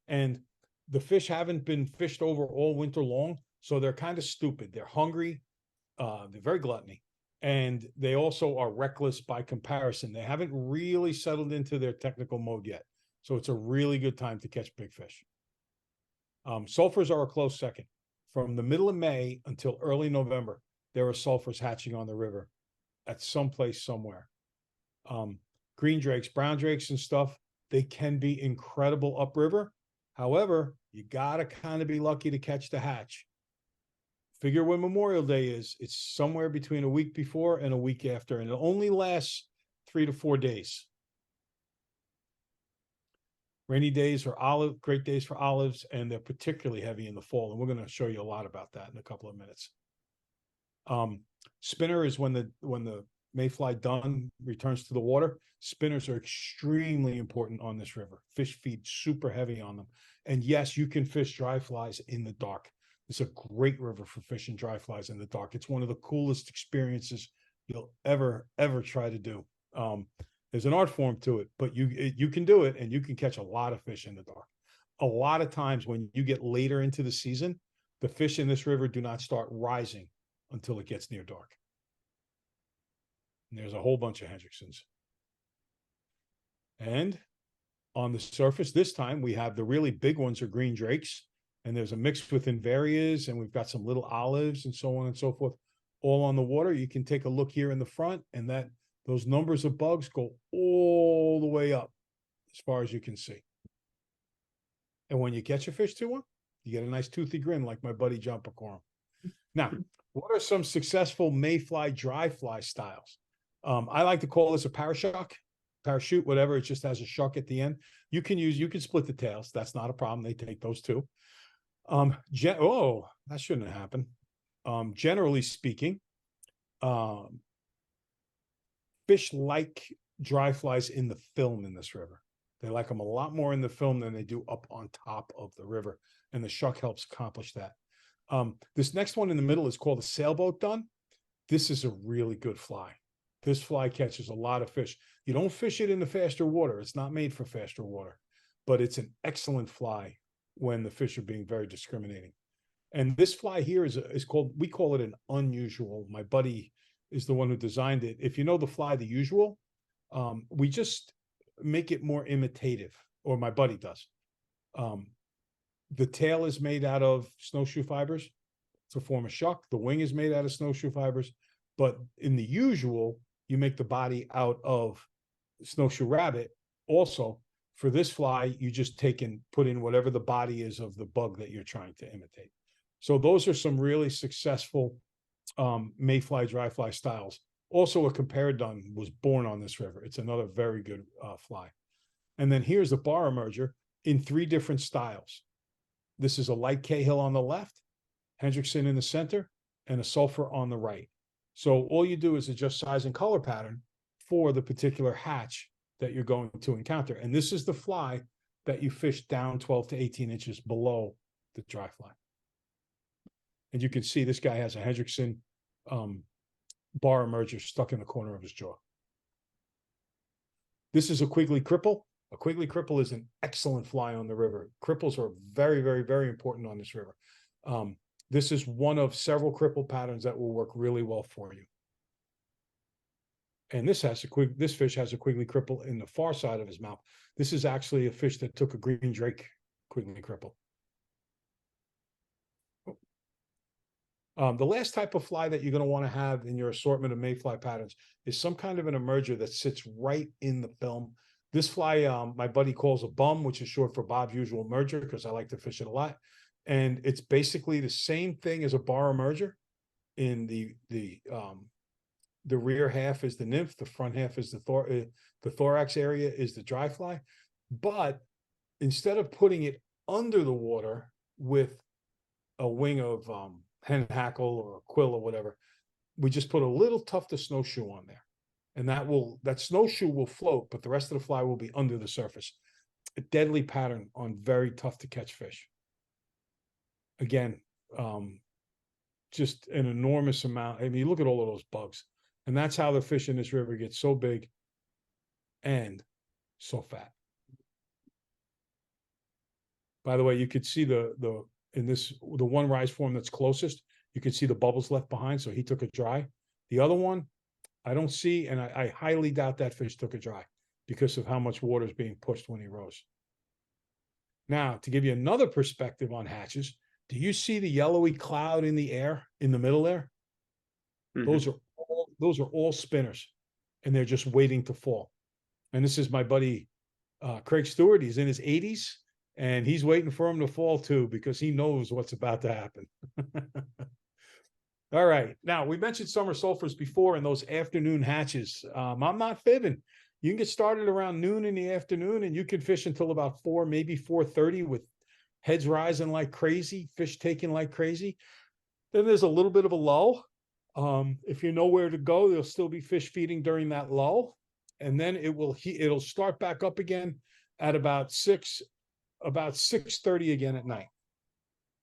Speaker 4: And the fish haven't been fished over all winter long, so they're kind of stupid. They're hungry. They're very gluttony. And they also are reckless by comparison. They haven't really settled into their technical mode yet. So it's a really good time to catch big fish. Sulfurs are a close second. From the middle of May until early November, there are sulfurs hatching on the river at some place somewhere. Green drakes, brown drakes and stuff, they can be incredible upriver. However, you got to kind of be lucky to catch the hatch. Figure when Memorial Day is, it's somewhere between a week before and a week after, and it only lasts 3 to 4 days. Rainy days are great days for olives, and they're particularly heavy in the fall. And we're going to show you a lot about that in a couple of minutes. Spinner is when the mayfly dun returns to the water. Spinners are extremely important on this river. Fish feed super heavy on them. And yes, you can fish dry flies in the dark. It's a great river for fishing dry flies in the dark. It's one of the coolest experiences you'll ever try to do. There's an art form to it, but you can do it, and you can catch a lot of fish in the dark. A lot of times when you get later into the season, the fish in this river do not start rising until it gets near dark. And there's a whole bunch of Hendricksons. And on the surface, this time we have the really big ones are green drakes, and there's a mix with invarias, and we've got some little olives and so on and so forth, all on the water. You can take a look here in the front, and those numbers of bugs go all the way up as far as you can see. And when you catch a fish to one, you get a nice toothy grin like my buddy John Pecorum. Now, what are some successful mayfly dry fly styles? I like to call this a parachute, whatever. It just has a shuck at the end. You can split the tails. That's not a problem. They take those too. That shouldn't have happened. Generally speaking, fish like dry flies in the film in this river. They like them a lot more in the film than they do up on top of the river. And the shuck helps accomplish that. This next one in the middle is called a sailboat dun. This is a really good fly. This fly catches a lot of fish. You don't fish it in the faster water. It's not made for faster water, but it's an excellent fly when the fish are being very discriminating. And this fly here is called, we call it an unusual. My buddy is the one who designed it. If you know the fly, the usual, we just make it more imitative, or my buddy does. The tail is made out of snowshoe fibers to form a shuck. The wing is made out of snowshoe fibers, but in the usual, you make the body out of snowshoe rabbit. Also, for this fly, you just take and put in whatever the body is of the bug that you're trying to imitate. So those are some really successful mayfly, dry fly styles. Also, a compare dun was born on this river. It's another very good fly. And then here's a bar emerger in 3 different styles. This is a light Cahill on the left, Hendrickson in the center, and a sulfur on the right. So all you do is adjust size and color pattern for the particular hatch that you're going to encounter. And this is the fly that you fish down 12 to 18 inches below the dry fly. And you can see this guy has a Hendrickson bar emerger stuck in the corner of his jaw. This is a Quigley cripple. A Quigley cripple is an excellent fly on the river. Cripples are very, very, very important on this river. This is one of several cripple patterns that will work really well for you. And this fish has a Quigley cripple in the far side of his mouth. This is actually a fish that took a green drake Quigley cripple. The last type of fly that you're going to want to have in your assortment of mayfly patterns is some kind of an emerger that sits right in the film. This fly, my buddy calls a bum, which is short for Bob's usual merger, because I like to fish it a lot. And it's basically the same thing as a bar emerger. In the rear half is the nymph, the front half is the thorax area is the dry fly. But instead of putting it under the water with a wing of hen hackle or a quill or whatever, we just put a little tuft of snowshoe on there. And that snowshoe will float, but the rest of the fly will be under the surface. A deadly pattern on very tough to catch fish. Again, just an enormous amount. I mean, look at all of those bugs. And that's how the fish in this river get so big and so fat. By the way, you could see the one rise form that's closest, you could see the bubbles left behind. So he took a dry. The other one, I don't see, and I highly doubt that fish took a dry because of how much water is being pushed when he rose. Now, to give you another perspective on hatches, do you see the yellowy cloud in the air in the middle there?
Speaker 3: Mhm.
Speaker 4: Those are all spinners, and they're just waiting to fall. And this is my buddy Craig Stewart. He's in his 80s, and he's waiting for him to fall too, because he knows what's about to happen. All right. Now, we mentioned summer sulfurs before and those afternoon hatches. I'm not fibbing. You can get started around noon in the afternoon, and you can fish until about 4, maybe 4:30 with heads rising like crazy, fish taking like crazy. Then there's a little bit of a lull. If you know where to go, there'll still be fish feeding during that lull. And then it'll start back up again at about 6:30 again at night.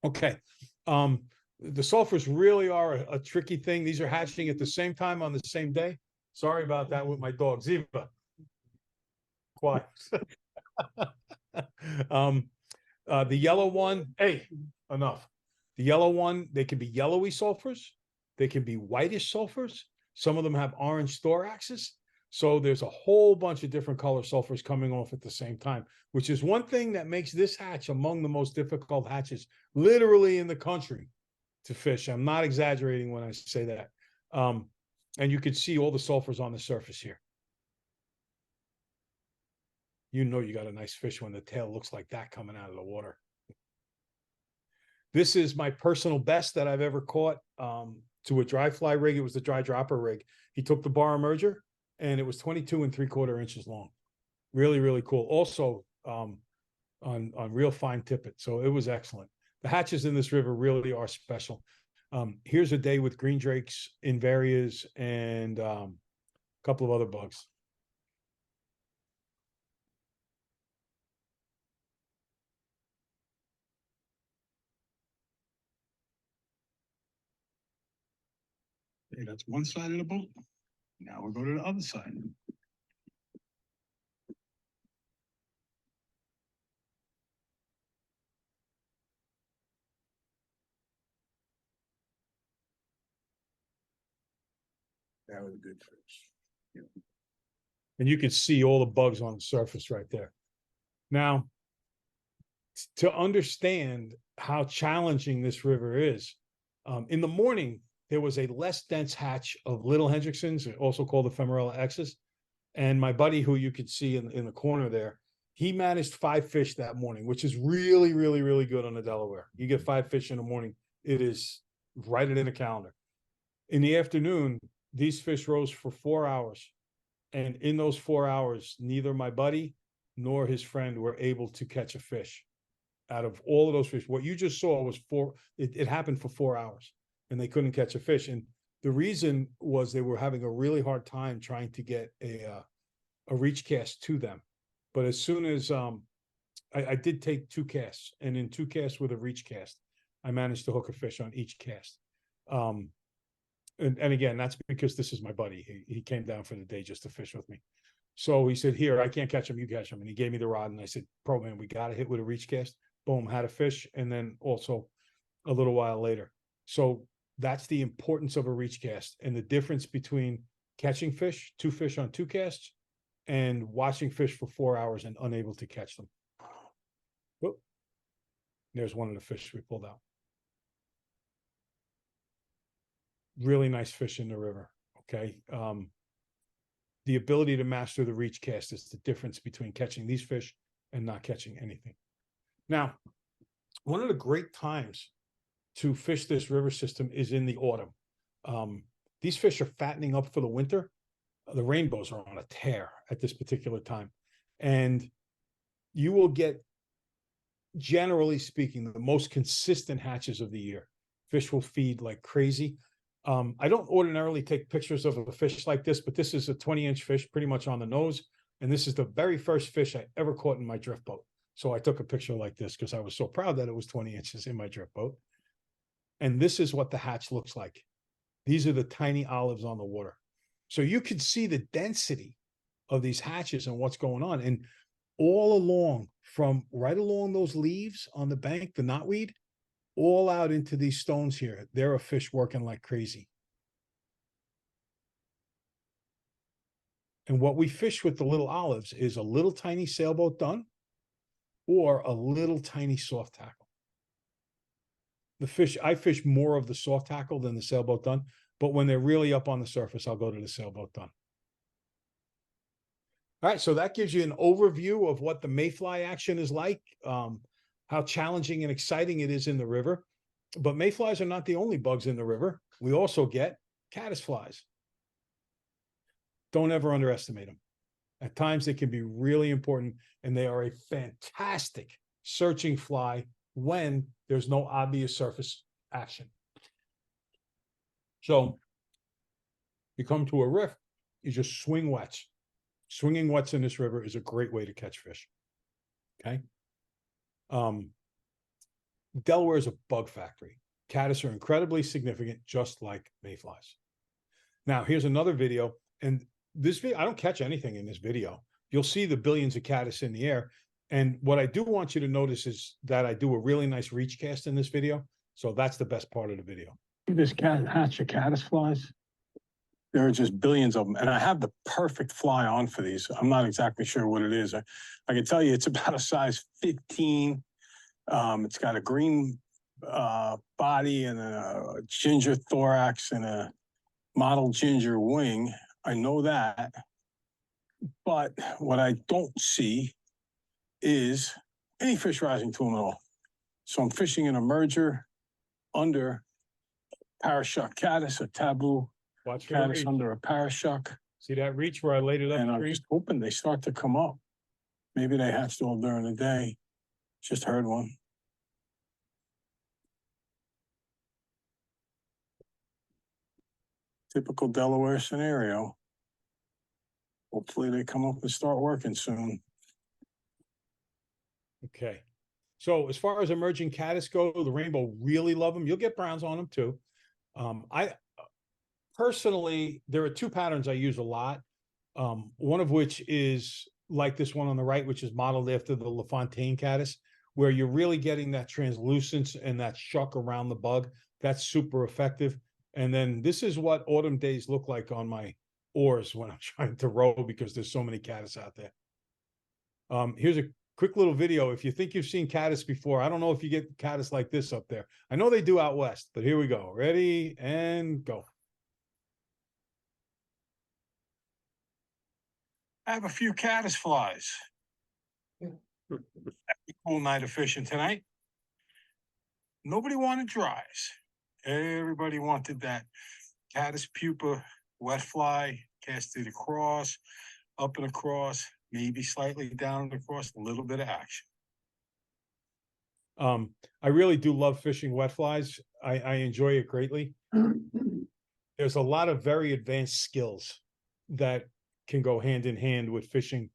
Speaker 4: Okay. The sulfurs really are a tricky thing. These are hatching at the same time on the same day. Sorry about that with my dog, Ziva. Quiet. The yellow one, hey, enough. The yellow one, they can be yellowy sulfurs. They can be whitish sulfurs. Some of them have orange thoraxes. So there's a whole bunch of different color sulfurs coming off at the same time, which is one thing that makes this hatch among the most difficult hatches literally in the country to fish. I'm not exaggerating when I say that. And you can see all the sulfurs on the surface here. You know you got a nice fish when the tail looks like that coming out of the water. This is my personal best that I've ever caught to a dry fly rig. It was the dry dropper rig. He took the bar emerger, and it was 22 3/4 inches long. Really, really cool. Also on real fine tippet. So it was excellent. The hatches in this river really are special. Here's a day with green drakes, invarias, and a couple of other bugs.
Speaker 2: Okay, that's one side of the boat. Now we'll go to the other side.
Speaker 4: That was a good fish. Yeah. And you can see all the bugs on the surface right there. Now, to understand how challenging this river is, in the morning, there was a less dense hatch of little Hendricksons, also called the Femarella X's. And my buddy, who you could see in the corner there, he managed 5 fish that morning, which is really, really, really good on the Delaware. You get 5 fish in the morning. It is, write it in the calendar. In the afternoon, these fish rose for 4 hours. And in those 4 hours, neither my buddy nor his friend were able to catch a fish. Out of all of those fish, what you just saw was it happened for 4 hours, and they couldn't catch a fish. And the reason was they were having a really hard time trying to get a reach cast to them. But as soon as I did take 2 casts, and in 2 casts with a reach cast, I managed to hook a fish on each cast. And again, that's because this is my buddy. He came down for the day just to fish with me. So he said, here, I can't catch them, you catch them. And he gave me the rod and I said, pro man, we got to hit with a reach cast. Boom, had a fish. And then also a little while later. So that's the importance of a reach cast and the difference between catching fish, 2 fish on 2 casts, and watching fish for 4 hours and unable to catch them. Whoop. There's one of the fish we pulled out. Really nice fish in the river. Okay. The ability to master the reach cast is the difference between catching these fish and not catching anything. Now, one of the great times to fish this river system is in the autumn. These fish are fattening up for the winter. The rainbows are on a tear at this particular time. And you will get, generally speaking, the most consistent hatches of the year. Fish will feed like crazy. I don't ordinarily take pictures of a fish like this, but this is a 20-inch fish pretty much on the nose. And this is the very first fish I ever caught in my drift boat. So I took a picture like this because I was so proud that it was 20 inches in my drift boat. And this is what the hatch looks like. These are the tiny olives on the water. So you can see the density of these hatches and what's going on. And all along, from right along those leaves on the bank, the knotweed, all out into these stones here, there are fish working like crazy. And what we fish with the little olives is a little tiny sailboat dun or a little tiny soft tackle. The fish, I fish more of the soft tackle than the sailboat dun, but when they're really up on the surface, I'll go to the sailboat dun. All right, so that gives you an overview of what the mayfly action is like, how challenging and exciting it is in the river. But mayflies are not the only bugs in the river. We also get caddisflies. Don't ever underestimate them. At times they can be really important, and they are a fantastic searching fly when there's no obvious surface action. So you come to a riff, you just swing wets. Swinging wets in this river is a great way to catch fish. Okay. Delaware is a bug factory. Caddis are incredibly significant, just like mayflies. Now, here's another video, and this video, I don't catch anything in this video. You'll see the billions of caddis in the air. And what I do want you to notice is that I do a really nice reach cast in this video. So that's the best part of the video.
Speaker 2: This hatch of caddisflies. There are just billions of them. And I have the perfect fly on for these. I'm not exactly sure what it is. I can tell you it's about a size 15. It's got a green body and a ginger thorax and a mottled ginger wing. I know that. But what I don't see is any fish rising to them at all. So I'm fishing in a merger under parashuck caddis, a taboo
Speaker 4: Watch for
Speaker 2: caddis
Speaker 4: reach.
Speaker 2: under a parashuck.
Speaker 4: See that reach where I laid it up?
Speaker 2: And I'm just hoping they start to come up. Maybe they hatched all during the day. Just heard one. Typical Delaware scenario. Hopefully they come up and start working soon.
Speaker 4: Okay. So as far as emerging caddis go, the rainbow really love them. You'll get browns on them too. I personally, there are 2 patterns I use a lot. One of which is like this one on the right, which is modeled after the LaFontaine caddis, where you're really getting that translucence and that shuck around the bug. That's super effective. And then this is what autumn days look like on my oars when I'm trying to row because there's so many caddis out there. Here's a quick little video. If you think you've seen caddis before, I don't know if you get caddis like this up there. I know they do out west, but here we go. Ready and go.
Speaker 2: I have a few caddis flies. Cool night of fishing tonight. Nobody wanted dries. Everybody wanted that caddis pupa wet fly, casted across, up and across, maybe slightly down and across, a little bit of action.
Speaker 4: I really do love fishing wet flies. I enjoy it greatly. There's a lot of very advanced skills that can go hand in hand with fishing.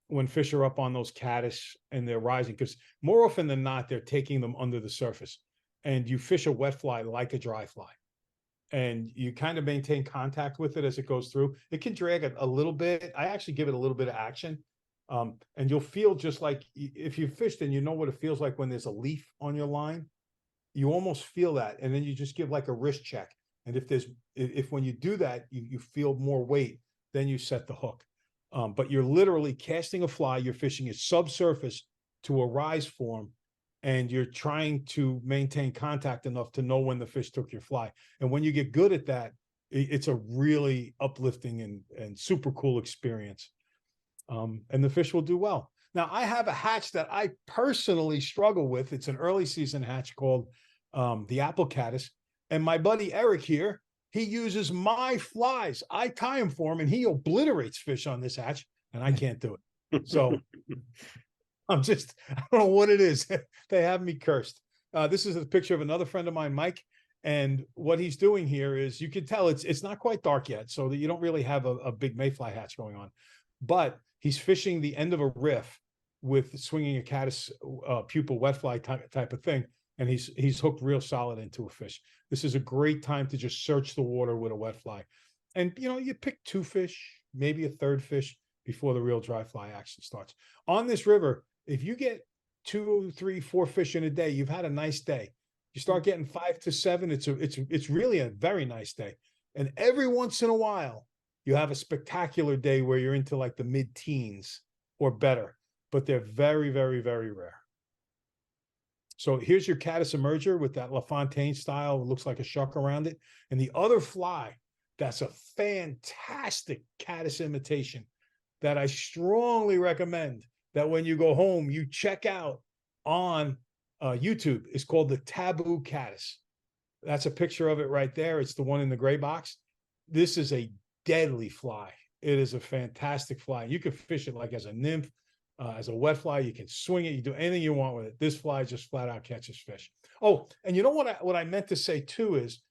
Speaker 4: When fish are up on those caddis and they're rising, because more often than not, they're taking them under the surface. And you fish a wet fly like a dry fly. and you kind of maintain contact with it as it goes through. It can drag a little bit. I actually give it a little bit of action. And you'll feel just like if you fished and you know what it feels like when there's a leaf on your line, you almost feel that. And then you just give like a wrist check. And if when you do that, you feel more weight, then you set the hook. But you're literally casting a fly, you're fishing it subsurface to a rise form, and you're trying to maintain contact enough to know when the fish took your fly. And when you get good at that, it's a really uplifting and super cool experience. And the fish will do well. Now, I have a hatch that I personally struggle with. It's an early season hatch called the apple caddis. And my buddy Eric here, he uses my flies. I tie him for him, and he obliterates fish on this hatch, and I can't do it. So I don't know what it is. They have me cursed. This is a picture of another friend of mine, Mike. And what he's doing here is, you can tell it's not quite dark yet, so that you don't really have a big mayfly hatch going on. But he's fishing the end of a riff with swinging a caddis pupil wet fly type of thing. And he's hooked real solid into a fish. This is a great time to just search the water with a wet fly. And, you pick 2 fish, maybe a third fish before the real dry fly action starts. On this river, if you get 2, 3, 4 fish in a day, you've had a nice day. You start getting 5 to 7, it's really a very nice day. And every once in a while, you have a spectacular day where you're into like the mid-teens or better, but they're very, very, very rare. So here's your caddis emerger with that LaFontaine style. It looks like a shuck around it. And the other fly, that's a fantastic caddis imitation that I strongly recommend that when you go home, you check out on YouTube. It's called the Taboo Caddis. That's a picture of it right there. It's the one in the gray box. This is a deadly fly. It is a fantastic fly. You can fish it like as a nymph, as a wet fly. You can swing it. You do anything you want with it. This fly just flat out catches fish. Oh, and you know what I meant to say too is,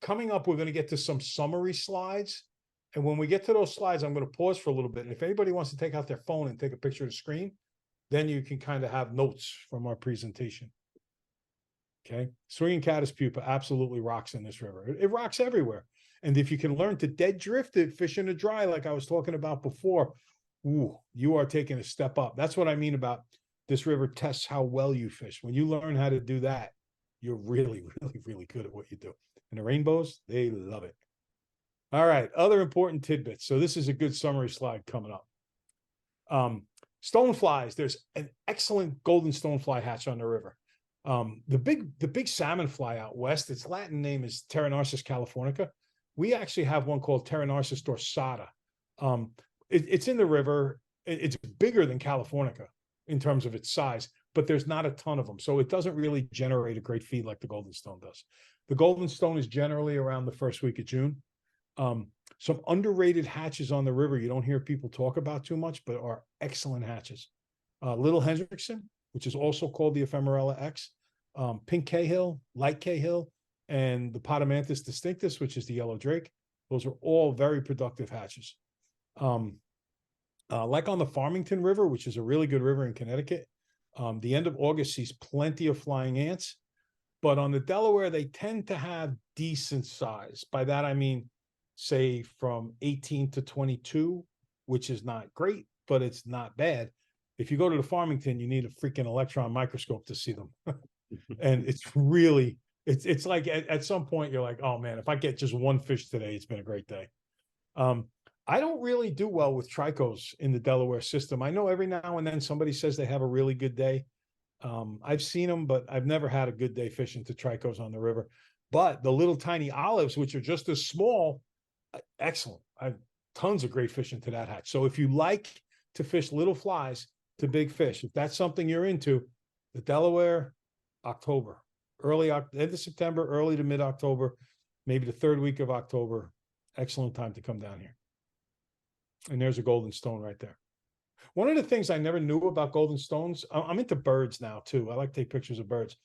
Speaker 4: coming up, we're going to get to some summary slides. And when we get to those slides, I'm going to pause for a little bit. And if anybody wants to take out their phone and take a picture of the screen, then you can kind of have notes from our presentation. Okay. Swinging caddis pupa absolutely rocks in this river. It rocks everywhere. And if you can learn to dead drift it, fish in the dry, like I was talking about before, ooh, you are taking a step up. That's what I mean about this river tests how well you fish. When you learn how to do that, you're really, really, really good at what you do. And the rainbows, they love it. All right, other important tidbits. So this is a good summary slide coming up. Stoneflies, there's an excellent golden stonefly hatch on the river. The big salmon fly out west, its Latin name is Pteronarcis californica. We actually have one called Pteronarcis dorsata. It's in the river. It's bigger than californica in terms of its size, but there's not a ton of them. So it doesn't really generate a great feed like the golden stone does. The golden stone is generally around the first week of June. Some underrated hatches on the river you don't hear people talk about too much, but are excellent hatches. Little Hendrickson, which is also called the Ephemerella X, Pink Cahill, Light Cahill, and the Potamanthus distinctus, which is the yellow drake. Those are all very productive hatches. Like on the Farmington River, which is a really good river in Connecticut, the end of August sees plenty of flying ants. But on the Delaware, they tend to have decent size. By that, I mean, say from 18 to 22, which is not great, but it's not bad. If you go to the Farmington, you need a freaking electron microscope to see them. And it's really, it's like at some point you're like, oh man, if I get just one fish today, it's been a great day. I don't really do well with tricos in the Delaware system. I know every now and then somebody says they have a really good day. I've seen them, but I've never had a good day fishing to tricos on the river. But the little tiny olives, which are just as small, excellent. I've tons of great fishing to that hatch. So if you like to fish little flies to big fish, if that's something you're into, the Delaware, October, end of September, early to mid-October, maybe the third week of October, excellent time to come down here. And there's a golden stone right there. One of the things I never knew about golden stones, I'm into birds now too. I like to take pictures of birds.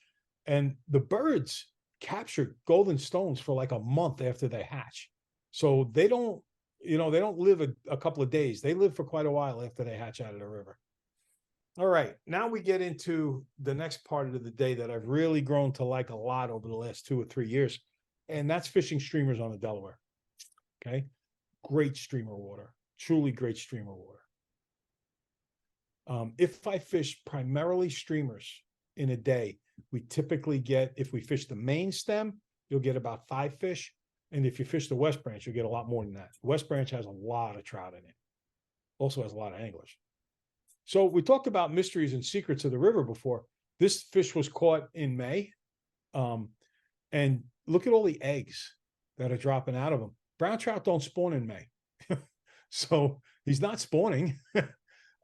Speaker 4: And the birds capture golden stones for like a month after they hatch. So they don't, they don't live a couple of days. They live for quite a while after they hatch out of the river. All right, now we get into the next part of the day that I've really grown to like a lot over the last 2 or 3 years. And that's fishing streamers on the Delaware. Okay. Great streamer water, truly great streamer water. If I fish primarily streamers in a day, we typically get, if we fish the main stem, you'll get about 5 fish. And if you fish the West Branch, you'll get a lot more than that. West Branch has a lot of trout in it. Also has a lot of anglers. So we talked about mysteries and secrets of the river before. This fish was caught in May. And look at all the eggs that are dropping out of them. Brown trout don't spawn in May. So he's not spawning.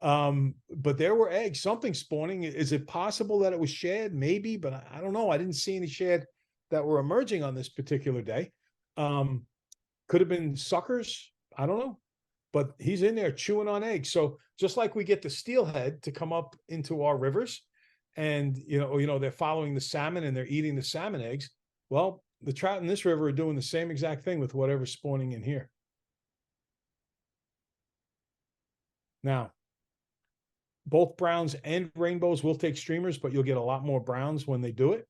Speaker 4: But there were eggs, something spawning. Is it possible that it was shad? Maybe, but I don't know. I didn't see any shad that were emerging on this particular day. Could have been suckers. I don't know, but he's in there chewing on eggs. So just like we get the steelhead to come up into our rivers and, they're following the salmon and they're eating the salmon eggs. Well, the trout in this river are doing the same exact thing with whatever's spawning in here. Now, both browns and rainbows will take streamers, but you'll get a lot more browns when they do it.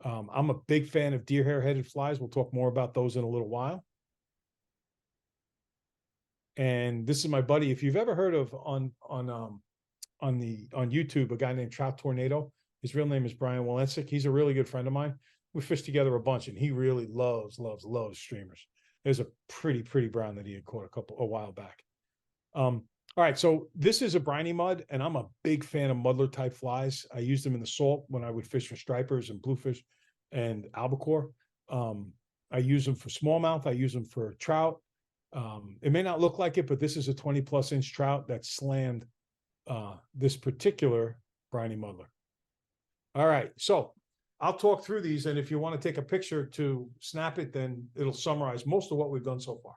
Speaker 4: I'm a big fan of deer hair headed flies. We'll talk more about those in a little while. And this is my buddy. If you've ever heard of on YouTube, a guy named Trout Tornado, his real name is Brian Walensik. He's a really good friend of mine. We fished together a bunch, and he really loves streamers. There's a pretty brown that he had caught a while back. All right, so this is a briny mud, and I'm a big fan of muddler type flies. I used them in the salt when I would fish for stripers and bluefish and albacore. I use them for smallmouth. I use them for trout. It may not look like it, but this is a 20+ inch trout that slammed this particular briny muddler. All right, so I'll talk through these, and if you want to take a picture to snap it, then it'll summarize most of what we've done so far.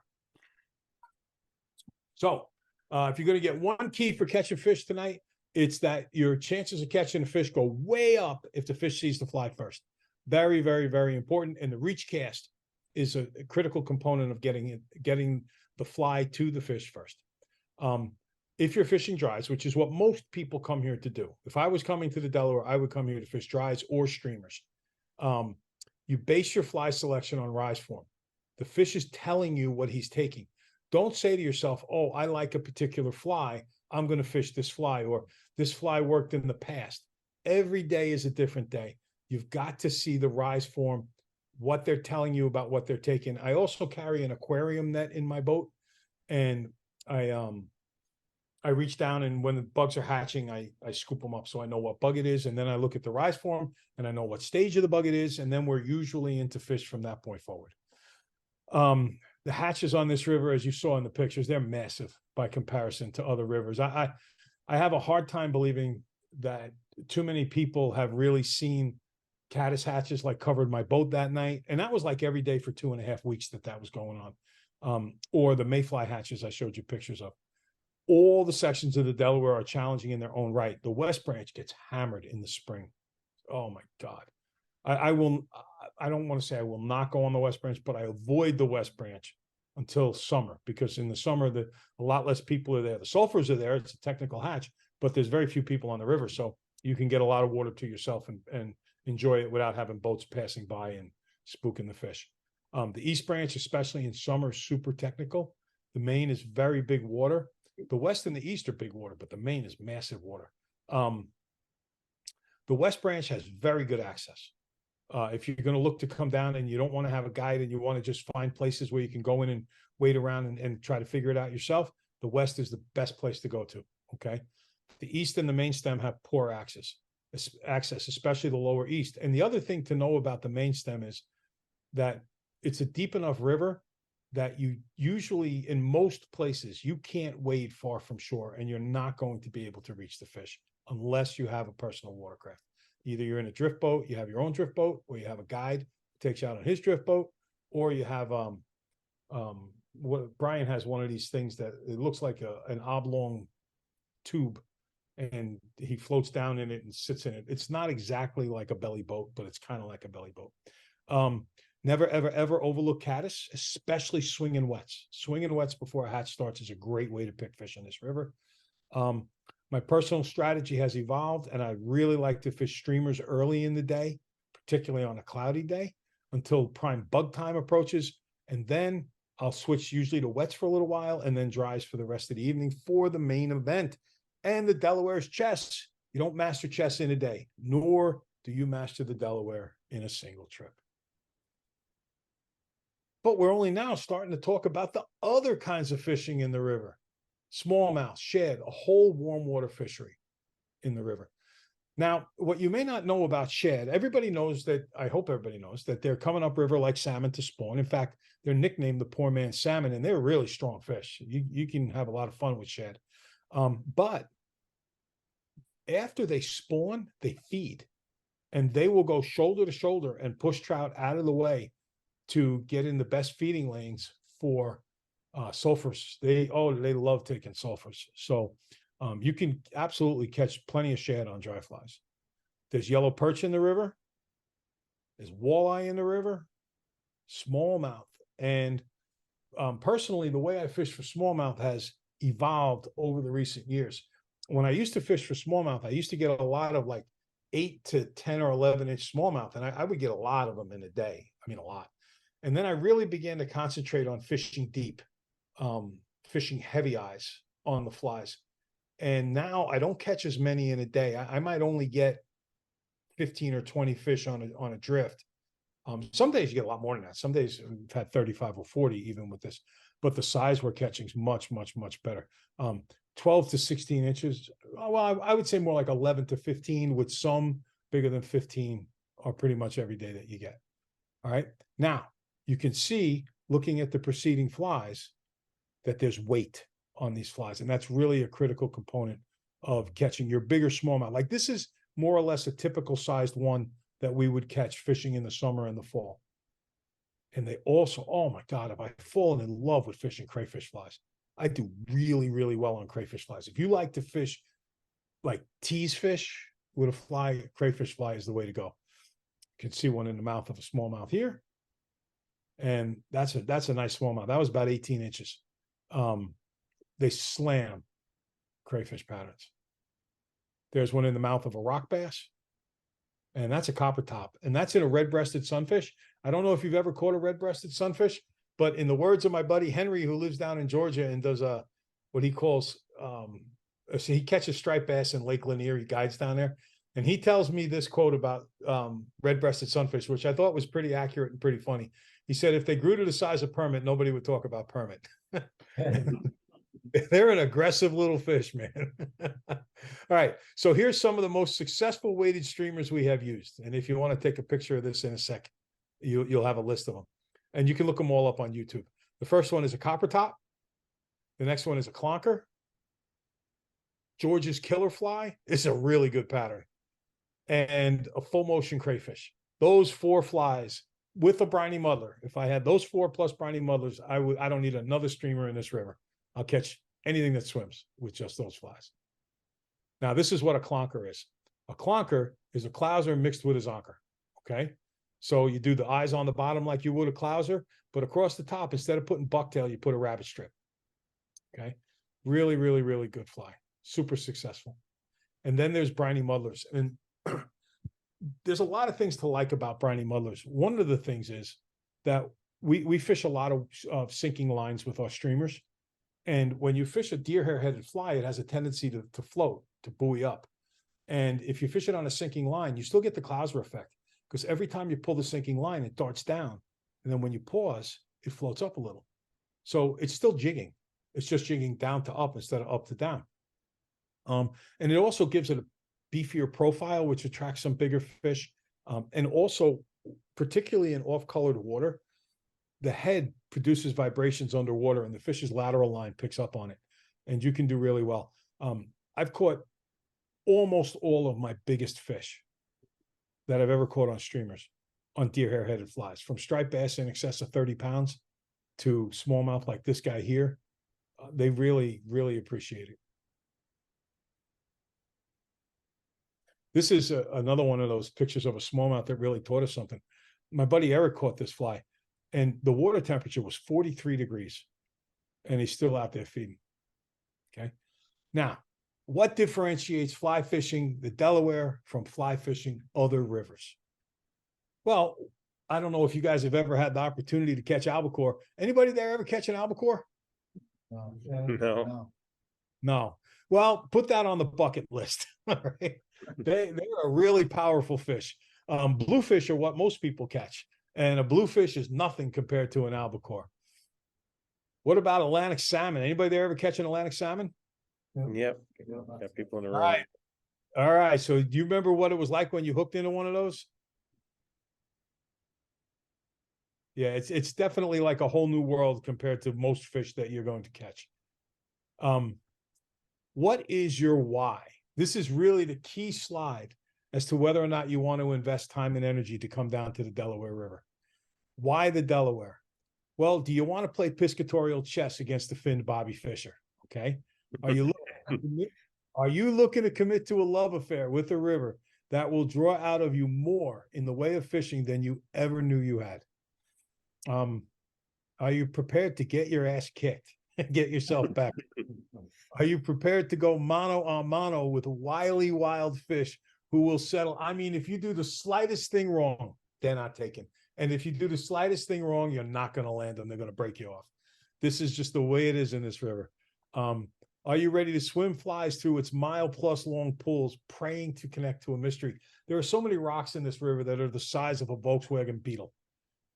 Speaker 4: So if you're going to get one key for catching fish tonight, it's that your chances of catching a fish go way up if the fish sees the fly first. Very, very, very important. And the reach cast is a critical component of getting the fly to the fish first. If you're fishing dries, which is what most people come here to do. If I was coming to the Delaware, I would come here to fish dries or streamers. You base your fly selection on rise form. The fish is telling you what he's taking. Don't say to yourself, oh, I like a particular fly, I'm going to fish this fly, or this fly worked in the past. Every day is a different day. You've got to see the rise form, what they're telling you about what they're taking. I also carry an aquarium net in my boat, and I reach down, and when the bugs are hatching, I scoop them up so I know what bug it is, and then I look at the rise form and I know what stage of the bug it is, and then we're usually into fish from that point forward. The hatches on this river, as you saw in the pictures, they're massive by comparison to other rivers. I have a hard time believing that too many people have really seen caddis hatches like covered my boat that night, and that was like every day for 2.5 weeks that was going on. Or the mayfly hatches I showed you pictures of. All the sections of the Delaware are challenging in their own right. The West Branch gets hammered in the spring. Oh my God. I don't want to say I will not go on the West Branch, but I avoid the West Branch until summer, because in the summer, a lot less people are there. The sulfurs are there. It's a technical hatch, but there's very few people on the river. So you can get a lot of water to yourself and enjoy it without having boats passing by and spooking the fish. The East Branch, especially in summer, is super technical. The Main is very big water. The West and the East are big water, but the Main is massive water. The West Branch has very good access. If you're going to look to come down and you don't want to have a guide and you want to just find places where you can go in and wait around and try to figure it out yourself, the West is the best place to go to. Okay. The East and the Main stem have poor access, especially the lower East. And the other thing to know about the Main stem is that it's a deep enough river that you usually, in most places, you can't wade far from shore, and you're not going to be able to reach the fish unless you have a personal watercraft. Either you're in a drift boat, you have your own drift boat, or you have a guide who takes you out on his drift boat, or you have what Brian has, one of these things that it looks like an oblong tube, and he floats down in it and sits in it. It's not exactly like a belly boat, but it's kind of like a belly boat. Never, ever, ever overlook caddis, especially swinging wets. Swinging wets before a hatch starts is a great way to pick fish in this river. My My personal strategy has evolved, and I really like to fish streamers early in the day, particularly on a cloudy day, until prime bug time approaches. And then I'll switch usually to wets for a little while and then dries for the rest of the evening for the main event. And the Delaware's chess. You don't master chess in a day, nor do you master the Delaware in a single trip. But we're only now starting to talk about the other kinds of fishing in the river. Smallmouth, shad, a whole warm water fishery in the river. Now, what you may not know about shad, everybody knows that, I hope everybody knows that they're coming upriver like salmon to spawn. In fact, they're nicknamed the poor man's salmon, and they're really strong fish. You can have a lot of fun with shad. But after they spawn, they feed, and they will go shoulder to shoulder and push trout out of the way to get in the best feeding lanes for sulfurs. They love taking sulfurs. So you can absolutely catch plenty of shad on dry flies. There's yellow perch in the river. There's walleye in the river, smallmouth. And personally, the way I fish for smallmouth has evolved over the recent years. When I used to fish for smallmouth, I used to get a lot of like 8 to 10 or 11-inch smallmouth, and I would get a lot of them in a day. I mean, a lot. And then I really began to concentrate on fishing deep, fishing heavy eyes on the flies. And now I don't catch as many in a day. I might only get 15 or 20 fish on a drift. Some days you get a lot more than that. Some days we've had 35 or 40 even with this, but the size we're catching is much, much, much better. 12 to 16 inches. Well, I would say more like 11 to 15, with some bigger than 15 are pretty much every day that you get. All right. Now you can see, looking at the preceding flies, that there's weight on these flies. And that's really a critical component of catching your bigger smallmouth. Like, this is more or less a typical sized one that we would catch fishing in the summer and the fall. And they also, oh my God, have I fallen in love with fishing crayfish flies. I do really, really well on crayfish flies. If you like to fish like tease fish with a fly, crayfish fly is the way to go. You can see one in the mouth of a smallmouth here. And that's a nice smallmouth. That was about 18 inches. They slam crayfish patterns. There's one in the mouth of a rock bass, and that's a copper top, and that's in a red-breasted sunfish. I don't know if you've ever caught a red-breasted sunfish, but in the words of my buddy Henry, who lives down in Georgia and does what he calls so he catches striped bass in Lake Lanier. He guides down there, and he tells me this quote about red-breasted sunfish, which I thought was pretty accurate and pretty funny. He said, if they grew to the size of permit, nobody would talk about permit. They're an aggressive little fish, man. All right. So here's some of the most successful weighted streamers we have used. And if you want to take a picture of this in a sec, you'll have a list of them. And you can look them all up on YouTube. The first one is a copper top. The next one is a clonker. George's killer fly is a really good pattern. And a full motion crayfish. Those 4 flies with a briny muddler. If I had those 4 plus briny muddlers, I don't need another streamer in this river. I'll catch anything that swims with just those flies. Now, this is what a clonker is. A clonker is a clouser mixed with a zonker, okay? So you do the eyes on the bottom like you would a clouser, but across the top, instead of putting bucktail, you put a rabbit strip, okay? Really, really, really good fly. Super successful. And then there's briny muddlers. And there's a lot of things to like about briny muddlers. One of the things is that we fish a lot of sinking lines with our streamers. And when you fish a deer hair-headed fly, it has a tendency to float, to buoy up. And if you fish it on a sinking line, you still get the clouser effect, because every time you pull the sinking line, it darts down. And then when you pause, it floats up a little. So it's still jigging. It's just jigging down to up instead of up to down. And it also gives it a beefier profile, which attracts some bigger fish. And also, particularly in off-colored water, the head produces vibrations underwater, and the fish's lateral line picks up on it, and you can do really well. I've caught almost all of my biggest fish that I've ever caught on streamers on deer hair-headed flies, from striped bass in excess of 30 pounds to smallmouth like this guy here. They really, really appreciate it. This is another one of those pictures of a smallmouth that really taught us something. My buddy Eric caught this fly, and the water temperature was 43 degrees, and he's still out there feeding. Okay. Now, What differentiates fly fishing the Delaware from fly fishing other rivers? Well, I don't know if you guys have ever had the opportunity to catch albacore. Anybody there ever catch an albacore?
Speaker 3: No.
Speaker 4: No. Well, put that on the bucket list. All right. They're a really powerful fish. Bluefish are what most people catch, and a bluefish is nothing compared to an albacore. What about Atlantic salmon? Anybody there ever catch an Atlantic salmon?
Speaker 3: Yep. Got people in the
Speaker 4: All
Speaker 3: room.
Speaker 4: right. All right. So do you remember what it was like when you hooked into one of those? Yeah, it's definitely like a whole new world compared to most fish that you're going to catch. What is your why? This is really the key slide as to whether or not you want to invest time and energy to come down to the Delaware River. Why the Delaware? Well, do you want to play piscatorial chess against the finned Bobby Fischer? Okay. Are you looking to commit to a love affair with the river that will draw out of you more in the way of fishing than you ever knew you had? Are you prepared to get your ass kicked and get yourself back? Are you prepared to go mano a mano with wily wild fish who will settle? I mean, if you do the slightest thing wrong, they're not taken. And if you do the slightest thing wrong, you're not going to land them. They're going to break you off. This is just the way it is in this river. Are you ready to swim flies through its mile-plus long pools, praying to connect to a mystery? There are so many rocks in this river that are the size of a Volkswagen Beetle.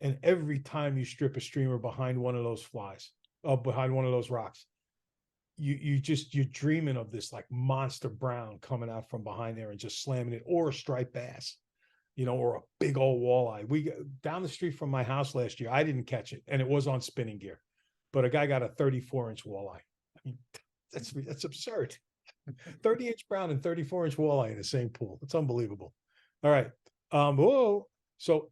Speaker 4: And every time you strip a streamer behind one of those flies, behind one of those rocks, you're dreaming of this like monster brown coming out from behind there and just slamming it, or a striped bass, or a big old walleye. We down the street from my house last year, I didn't catch it, and it was on spinning gear, but a guy got a 34-inch walleye. I mean, that's absurd. 30-inch brown and 34-inch walleye in the same pool. It's unbelievable. All right. So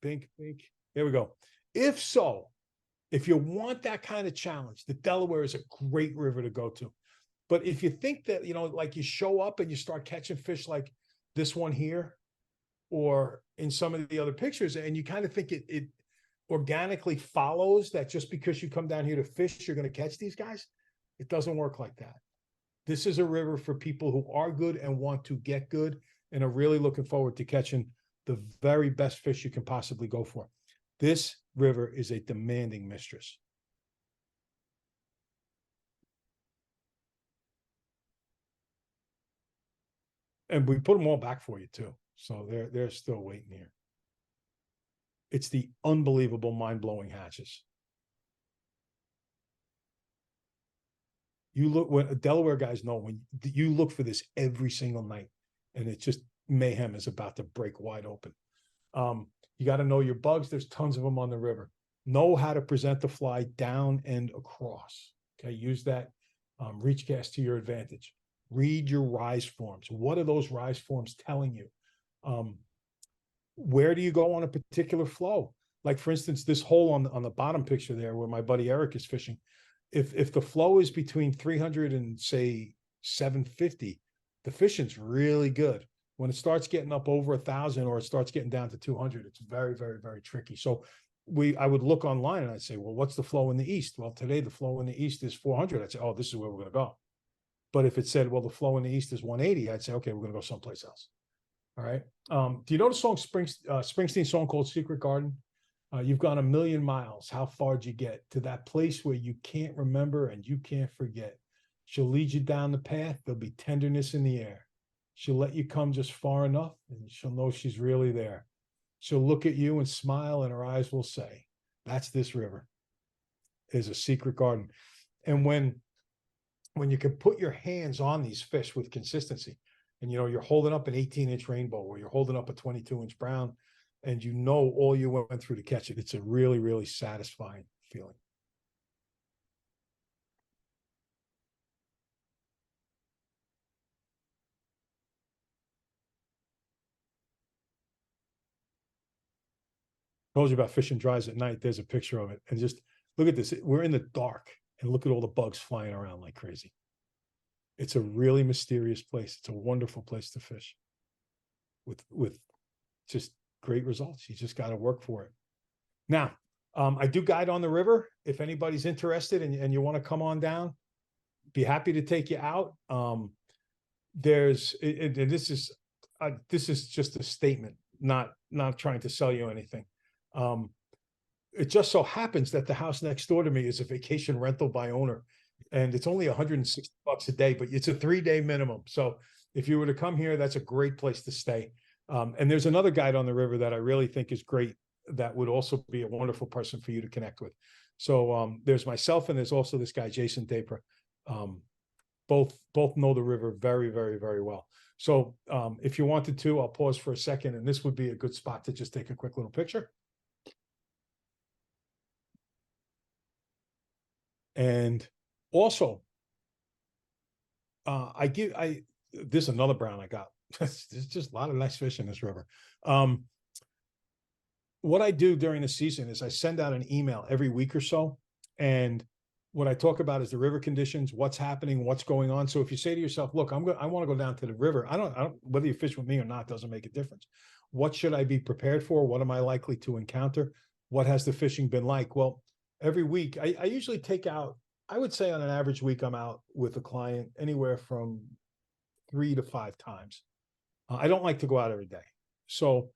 Speaker 4: pink, here we go. If you want that kind of challenge, the Delaware is a great river to go to. But if you think that, like you show up and you start catching fish like this one here, or in some of the other pictures, and you kind of think it organically follows that just because you come down here to fish, you're going to catch these guys, it doesn't work like that. This is a river for people who are good and want to get good and are really looking forward to catching the very best fish you can possibly go for. This river is a demanding mistress. And we put them all back for you too. So they're still waiting here. It's the unbelievable, mind-blowing hatches. You look, when Delaware guys know, when you look for this every single night, and it's just mayhem is about to break wide open. You got to know your bugs. There's tons of them on the river. Know how to present the fly down and across. Okay, use that reach cast to your advantage. Read your rise forms. What are those rise forms telling you? Where do you go on a particular flow? Like, for instance, this hole on the bottom picture there where my buddy Eric is fishing. If the flow is between 300 and say 750, the fishing's really good. When it starts getting up over 1,000 or it starts getting down to 200, it's very, very, very tricky. So I would look online and I'd say, well, what's the flow in the east? Well, today the flow in the east is 400. I'd say, oh, this is where we're going to go. But if it said, well, the flow in the east is 180, I'd say, okay, we're going to go someplace else. All right. Do you know the song Springsteen song called Secret Garden? You've gone 1,000,000 miles. How far did you get? To that place where you can't remember and you can't forget. She'll lead you down the path. There'll be tenderness in the air. She'll let you come just far enough and she'll know she's really there. She'll look at you and smile and her eyes will say, that's this river. Is a secret garden. And when you can put your hands on these fish with consistency, and you're holding up an 18-inch rainbow or you're holding up a 22-inch brown, and all you went through to catch it, it's a really, really satisfying feeling. Told you about fishing dries at night. There's a picture of it. And just look at this. We're in the dark and look at all the bugs flying around like crazy. It's a really mysterious place. It's a wonderful place to fish with just great results. You just got to work for it. Now, I do guide on the river. If anybody's interested and you want to come on down, be happy to take you out. There's, and this is just a statement, not trying to sell you anything. It just so happens that the house next door to me is a vacation rental by owner, and it's only $160 a day, but it's a 3-day minimum. So if you were to come here, that's a great place to stay. And there's another guide on the river that I really think is great, that would also be a wonderful person for you to connect with. So there's myself, and there's also this guy, Jason Dapra. Both know the river very, very, very well. So if you wanted to, I'll pause for a second, and this would be a good spot to just take a quick little picture. And also, this is another brown I got. There's just a lot of nice fish in this river. What I do during the season is I send out an email every week or so, and what I talk about is the river conditions, what's happening, what's going on. So if you say to yourself, look, I want to go down to the river. I don't, whether you fish with me or not, doesn't make a difference. What should I be prepared for? What am I likely to encounter? What has the fishing been like? Well, every week I usually take out, I would say on an average week, I'm out with a client anywhere from 3 to 5 times. I don't like to go out every day. So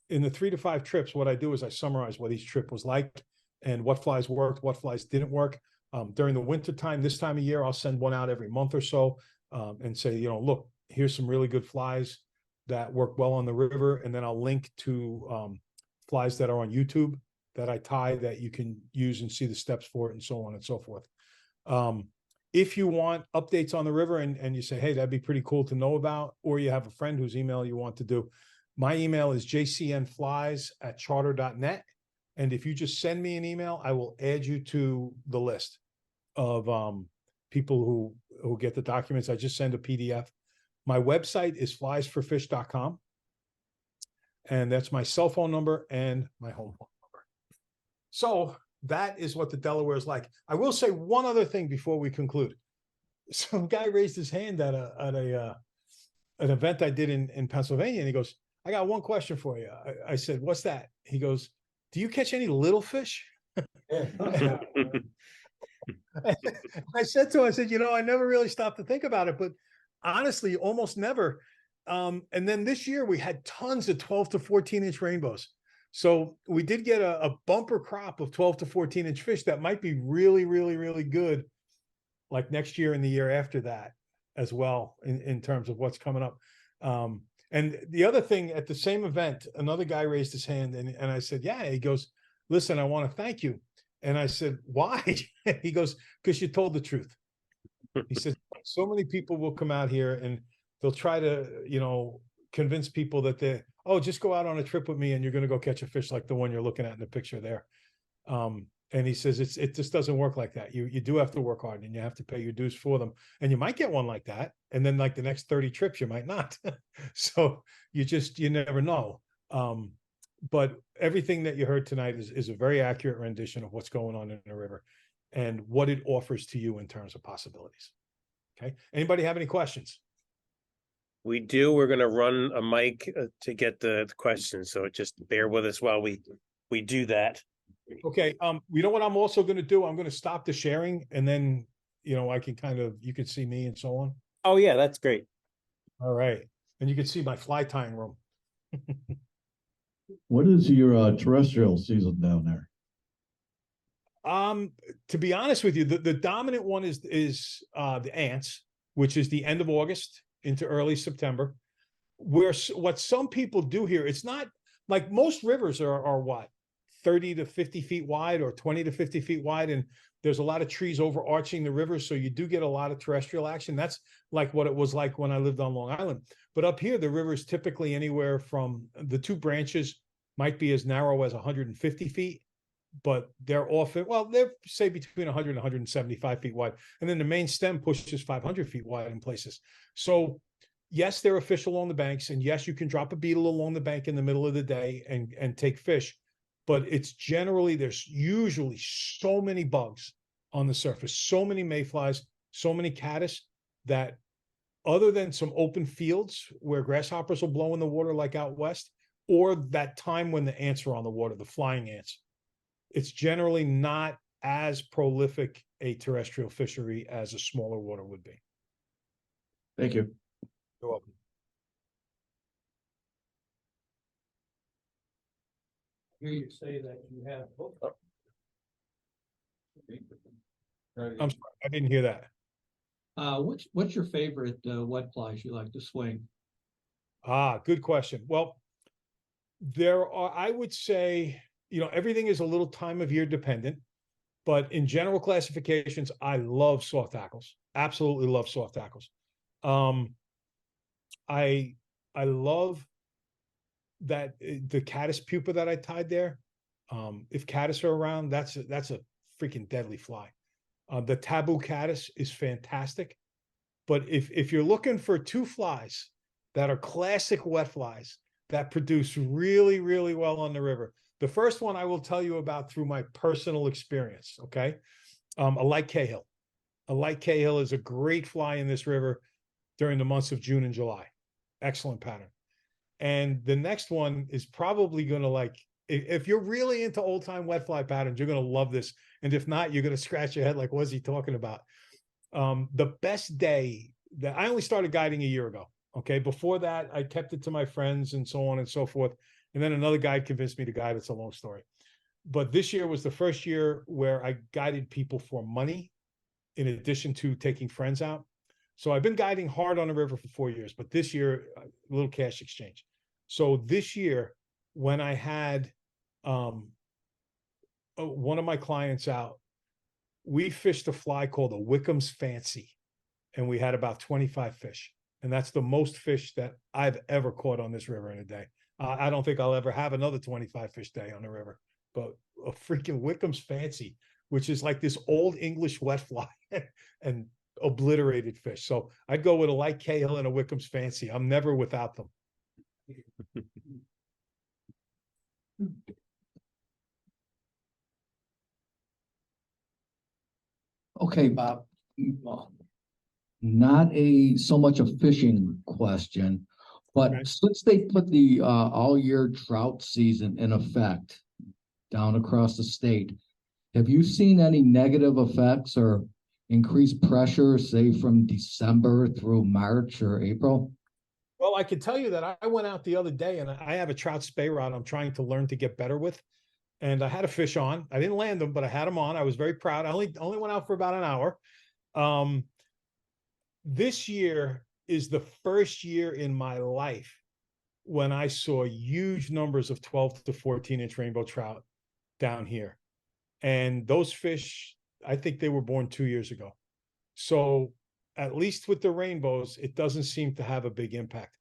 Speaker 4: in the 3 to 5 trips, what I do is I summarize what each trip was like and what flies worked, what flies didn't work. During the winter time, this time of year, I'll send one out every month or so, and say, look, here's some really good flies that work well on the river. And then I'll link to flies that are on YouTube that I tie that you can use and see the steps for it, and so on and so forth. If you want updates on the river and you say, hey, that'd be pretty cool to know about, or you have a friend whose email you want to do, my email is jcnflies@charter.net. And if you just send me an email, I will add you to the list of people who get the documents. I just send a PDF. My website is fliesforfish.com. And that's my cell phone number and my home phone number. So that is what the Delaware is like. I will say one other thing before we conclude. Some guy raised his hand at an event I did in Pennsylvania, and he goes, I got one question for you. I said, what's that? He goes, do you catch any little fish? I said to him, I said, I never really stopped to think about it, but honestly, almost never. And then this year we had tons of 12 to 14 inch rainbows. So we did get a bumper crop of 12 to 14 inch fish that might be really, really, really good, like next year and the year after that as well, in terms of what's coming up. And the other thing, at the same event, another guy raised his hand, and I said, yeah. He goes, listen, I want to thank you. And I said, why? He goes, because you told the truth. He said, so many people will come out here and they'll try to, convince people that just go out on a trip with me and you're going to go catch a fish like the one you're looking at in the picture there. And he says, it just doesn't work like that. You do have to work hard, and you have to pay your dues for them. And you might get one like that, and then like the next 30 trips, you might not. So you never know. But everything that you heard tonight is a very accurate rendition of what's going on in the river and what it offers to you in terms of possibilities. Okay. Anybody have any questions?
Speaker 3: We do. We're going to run a mic to get the questions. So just bear with us while we do that.
Speaker 4: Okay. You know what I'm also going to do? I'm going to stop the sharing, and then, I can you can see me and so on.
Speaker 3: Oh yeah, that's great.
Speaker 4: All right. And you can see my fly tying room.
Speaker 1: What is your terrestrial season down there?
Speaker 4: To be honest with you, the dominant one is the ants, which is the end of August into early September. What some people do here, it's not like most rivers are what, 30 to 50 feet wide or 20 to 50 feet wide. And there's a lot of trees overarching the river. So you do get a lot of terrestrial action. That's like what it was like when I lived on Long Island. But up here, the river is typically anywhere from, the two branches might be as narrow as 150 feet, but they're often, they're say between 100 and 175 feet wide. And then the main stem pushes 500 feet wide in places. So yes, there are fish along the banks. And yes, you can drop a beetle along the bank in the middle of the day and take fish. But it's generally, there's usually so many bugs on the surface, so many mayflies, so many caddis, that other than some open fields where grasshoppers will blow in the water like out west, or that time when the ants are on the water, the flying ants, it's generally not as prolific a terrestrial fishery as a smaller water would be.
Speaker 1: Thank you.
Speaker 4: You're welcome.
Speaker 5: Hear you say that you have.
Speaker 4: I'm sorry, I didn't hear that.
Speaker 5: What's your favorite wet flies you like to swing?
Speaker 4: Ah, good question. Well, I would say, everything is a little time of year dependent, but in general classifications, I love soft tackles. Absolutely love soft tackles. I love that the caddis pupa that I tied there. If caddis are around, that's a freaking deadly fly. The taboo caddis is fantastic, but if you're looking for two flies that are classic wet flies that produce really, really well on the river, the first one I will tell you about through my personal experience. Okay, a light cahill. A light cahill is a great fly in this river during the months of June and July. Excellent pattern. And the next one is probably going to if you're really into old time wet fly patterns, you're going to love this. And if not, you're going to scratch your head like, what's he talking about? The best day that I only started guiding a year ago. Okay. Before that, I kept it to my friends and so on and so forth. And then another guide convinced me to guide. It's a long story. But this year was the first year where I guided people for money in addition to taking friends out. So I've been guiding hard on the river for 4 years, but this year, a little cash exchange. So this year, when I had one of my clients out, we fished a fly called a Wickham's Fancy, and we had about 25 fish. And that's the most fish that I've ever caught on this river in a day. I don't think I'll ever have another 25 fish day on the river, but a freaking Wickham's Fancy, which is like this old English wet fly and obliterated fish. So I'd go with a light cahill and a Wickham's Fancy. I'm never without them.
Speaker 1: Okay, Bob. Not so much a fishing question, but
Speaker 4: Okay.
Speaker 1: since they put the all year drought season in effect down across the state, have you seen any negative effects or increased pressure, say from December through March or April?
Speaker 4: Well, I can tell you that I went out the other day and I have a trout spay rod I'm trying to learn to get better with. And I had a fish on. I didn't land them, but I had them on. I was very proud. I only went out for about an hour. This year is the first year in my life when I saw huge numbers of 12 to 14-inch rainbow trout down here. And those fish, I think they were born 2 years ago. So at least with the rainbows, it doesn't seem to have a big impact.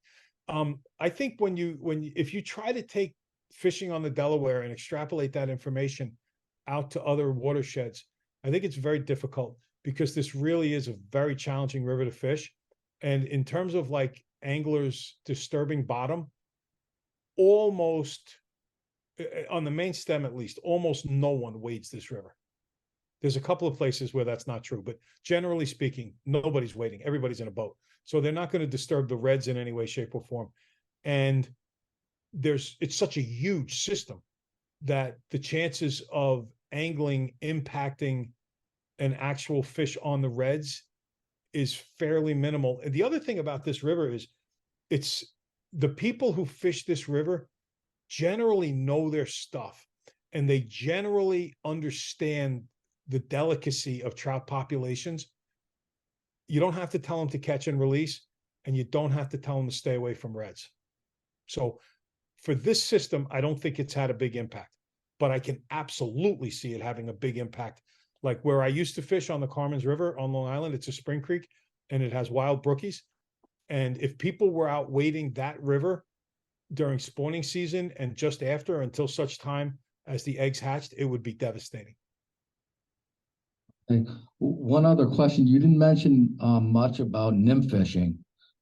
Speaker 4: I think if you try to take fishing on the Delaware and extrapolate that information out to other watersheds, I think it's very difficult because this really is a very challenging river to fish. And in terms of like anglers disturbing bottom, almost on the main stem, at least, almost no one wades this river. There's a couple of places where that's not true, but generally speaking, nobody's wading. Everybody's in a boat. So they're not going to disturb the reds in any way, shape, or form. And it's such a huge system that the chances of angling impacting an actual fish on the reds is fairly minimal. And the other thing about this river is it's the people who fish this river generally know their stuff, and they generally understand the delicacy of trout populations. You don't have to tell them to catch and release, and you don't have to tell them to stay away from reds. So for this system, I don't think it's had a big impact, but I can absolutely see it having a big impact. Like where I used to fish on the Carmen's River on Long Island, it's a spring creek and it has wild brookies. And if people were out wading that river during spawning season and just after, until such time as the eggs hatched, it would be devastating.
Speaker 1: Okay. One other question. You didn't mention much about nymph fishing.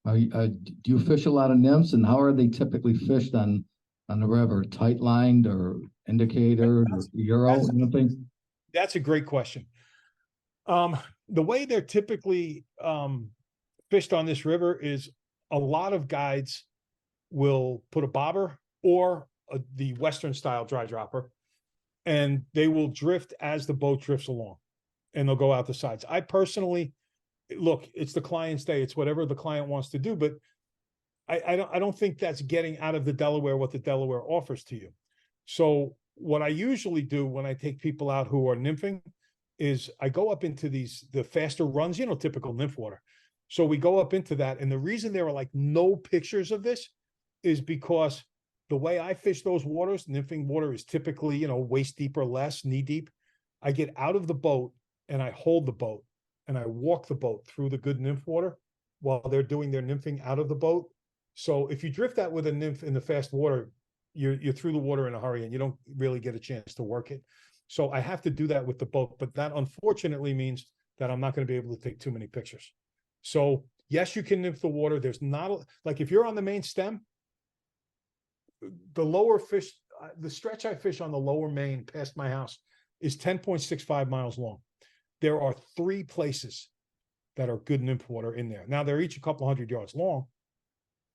Speaker 1: Do you fish a lot of nymphs, and how are they typically fished on the river? Tight lined or indicator or Euro, anything?
Speaker 4: That's a great question. The way they're typically fished on this river is a lot of guides will put a bobber or the Western style dry dropper and they will drift as the boat drifts along, and they'll go out the sides. I personally, look, it's the client's day. It's whatever the client wants to do, but I don't think that's getting out of the Delaware what the Delaware offers to you. So what I usually do when I take people out who are nymphing is I go up into the faster runs, typical nymph water. So we go up into that. And the reason there are like no pictures of this is because the way I fish those waters, nymphing water is typically, waist deep or less, knee deep. I get out of the boat and I hold the boat and I walk the boat through the good nymph water while they're doing their nymphing out of the boat. So if you drift that with a nymph in the fast water, you're through the water in a hurry and you don't really get a chance to work it. So I have to do that with the boat, but that unfortunately means that I'm not going to be able to take too many pictures. So yes, you can nymph the water. There's not like if you're on the main stem, the lower fish, the stretch I fish on the lower main past my house is 10.65 miles long. There are 3 places that are good nymph water in there. Now they're each a couple 100 yards long,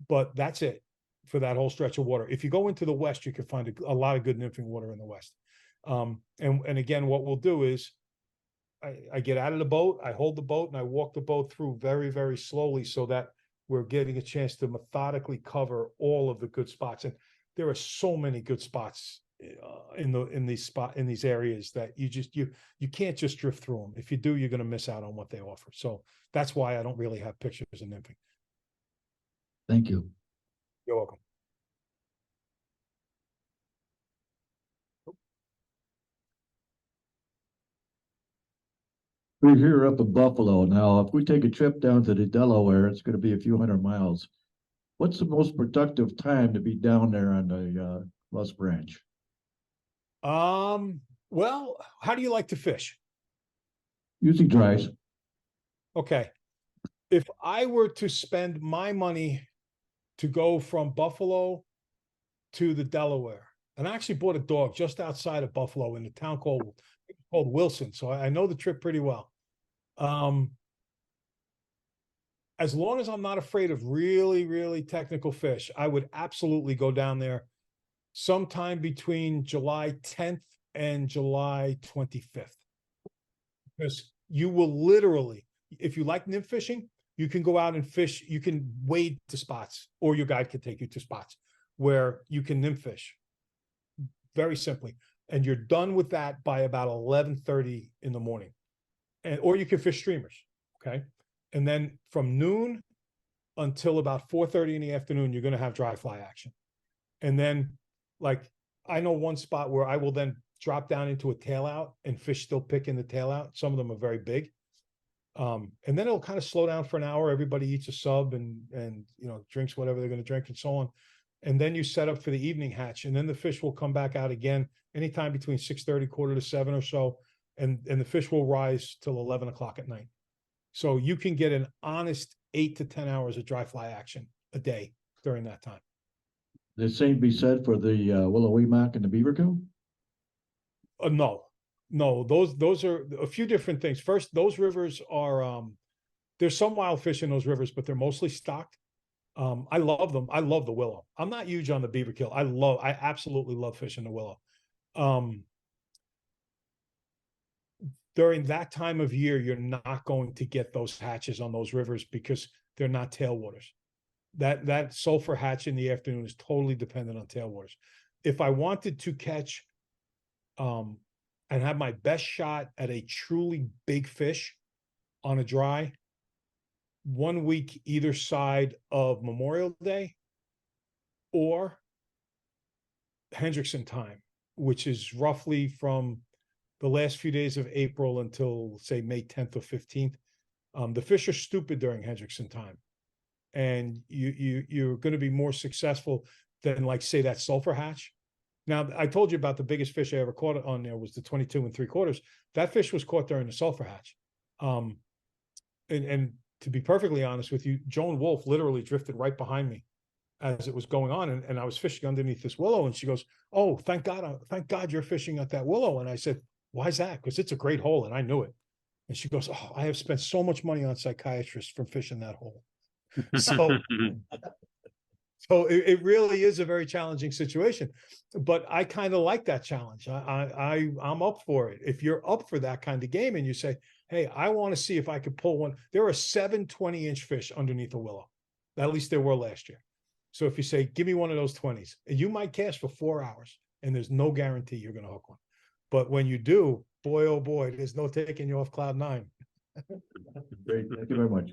Speaker 4: but that's it for that whole stretch of water. If you go into the west, you can find a lot of good nymphing water in the west. And again, what we'll do is I get out of the boat, I hold the boat, and I walk the boat through very, very slowly so that we're getting a chance to methodically cover all of the good spots. And there are so many good spots in these areas that you can't just drift through them. If you do, you're going to miss out on what they offer. So that's why I don't really have pictures of nymphing.
Speaker 1: Thank you.
Speaker 4: You're welcome.
Speaker 1: We're here up in Buffalo now. If we take a trip down to the Delaware, it's going to be a few hundred miles. What's the most productive time to be down there on the West Branch?
Speaker 4: Well, how do you like to fish?
Speaker 1: Usually dries.
Speaker 4: Okay. If I were to spend my money to go from Buffalo to the Delaware, and I actually bought a dog just outside of Buffalo in a town called Wilson, so I know the trip pretty well. As long as I'm not afraid of really, really technical fish, I would absolutely go down there sometime between July 10th and July 25th. Because you will literally, if you like nymph fishing, you can go out and fish. You can wade to spots, or your guide can take you to spots where you can nymph fish very simply. And you're done with that by about 11:30 in the morning. Or you can fish streamers, okay? And then from noon until about 4:30 in the afternoon, you're going to have dry fly action. And then, like, I know one spot where I will then drop down into a tail out and fish still picking the tail out. Some of them are very big. And then it'll kind of slow down for an hour. Everybody eats a sub and drinks whatever they're going to drink and so on. And then you set up for the evening hatch, and then the fish will come back out again anytime between 6:30, 6:45 or so. And the fish will rise till 11 o'clock at night. So you can get an honest 8 to 10 hours of dry fly action a day during that time.
Speaker 1: The same be said for the Willow-Weemock and the Beaverkill?
Speaker 4: No, those are a few different things. First, those rivers are, there's some wild fish in those rivers, but they're mostly stocked. I love them. I love the Willow. I'm not huge on the Beaverkill. I absolutely love fishing the Willow. During that time of year, you're not going to get those hatches on those rivers because they're not tailwaters. That sulfur hatch in the afternoon is totally dependent on tailwaters. If I wanted to catch and have my best shot at a truly big fish on a dry, 1 week either side of Memorial Day or Hendrickson time, which is roughly from the last few days of April until, say, May 10th or 15th. The fish are stupid during Hendrickson time, and you're going to be more successful than, like, say, that sulfur hatch. Now, I told you about the biggest fish I ever caught on there was the 22 3/4. That fish was caught during the sulfur hatch. And to be perfectly honest with you, Joan Wolf literally drifted right behind me as it was going on. And I was fishing underneath this willow, and she goes, "Oh, thank God you're fishing at that willow." And I said, "Why is that?" Because it's a great hole. And I knew it. And she goes, "Oh, I have spent so much money on psychiatrists from fishing that hole." So So it really is a very challenging situation, but I kind of like that challenge. I'm up for it. If you're up for that kind of game and you say, hey, I want to see if I could pull one. There are 7 20-inch fish underneath a willow. At least there were last year. So if you say, give me one of those 20s, you might cast for 4 hours and there's no guarantee you're going to hook one. But when you do, boy, oh boy, there's no taking you off cloud 9.
Speaker 1: Great, thank you very much.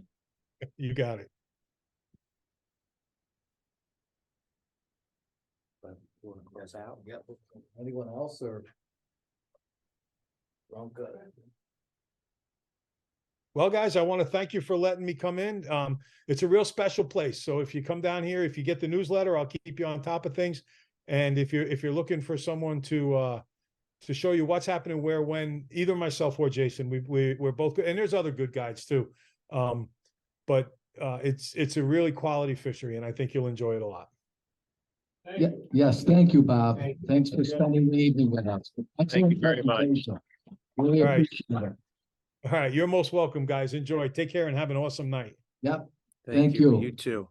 Speaker 4: You got it.
Speaker 1: Anyone else or? Well, good.
Speaker 4: Well, guys, I want to thank you for letting me come in. It's a real special place. So if you come down here, if you get the newsletter, I'll keep you on top of things. And if you're looking for someone to show you what's happening where, when, either myself or Jason, we're both good. And there's other good guides too. But it's a really quality fishery, and I think you'll enjoy it a lot.
Speaker 1: Yeah, yes, thank you, Bob. Thanks for spending the evening with us.
Speaker 3: Thank you very much.
Speaker 1: Presentation. Really
Speaker 4: All right.
Speaker 1: appreciate it.
Speaker 4: All right. You're most welcome, guys. Enjoy. Take care and have an awesome night.
Speaker 1: Yep, thank you.
Speaker 3: You too.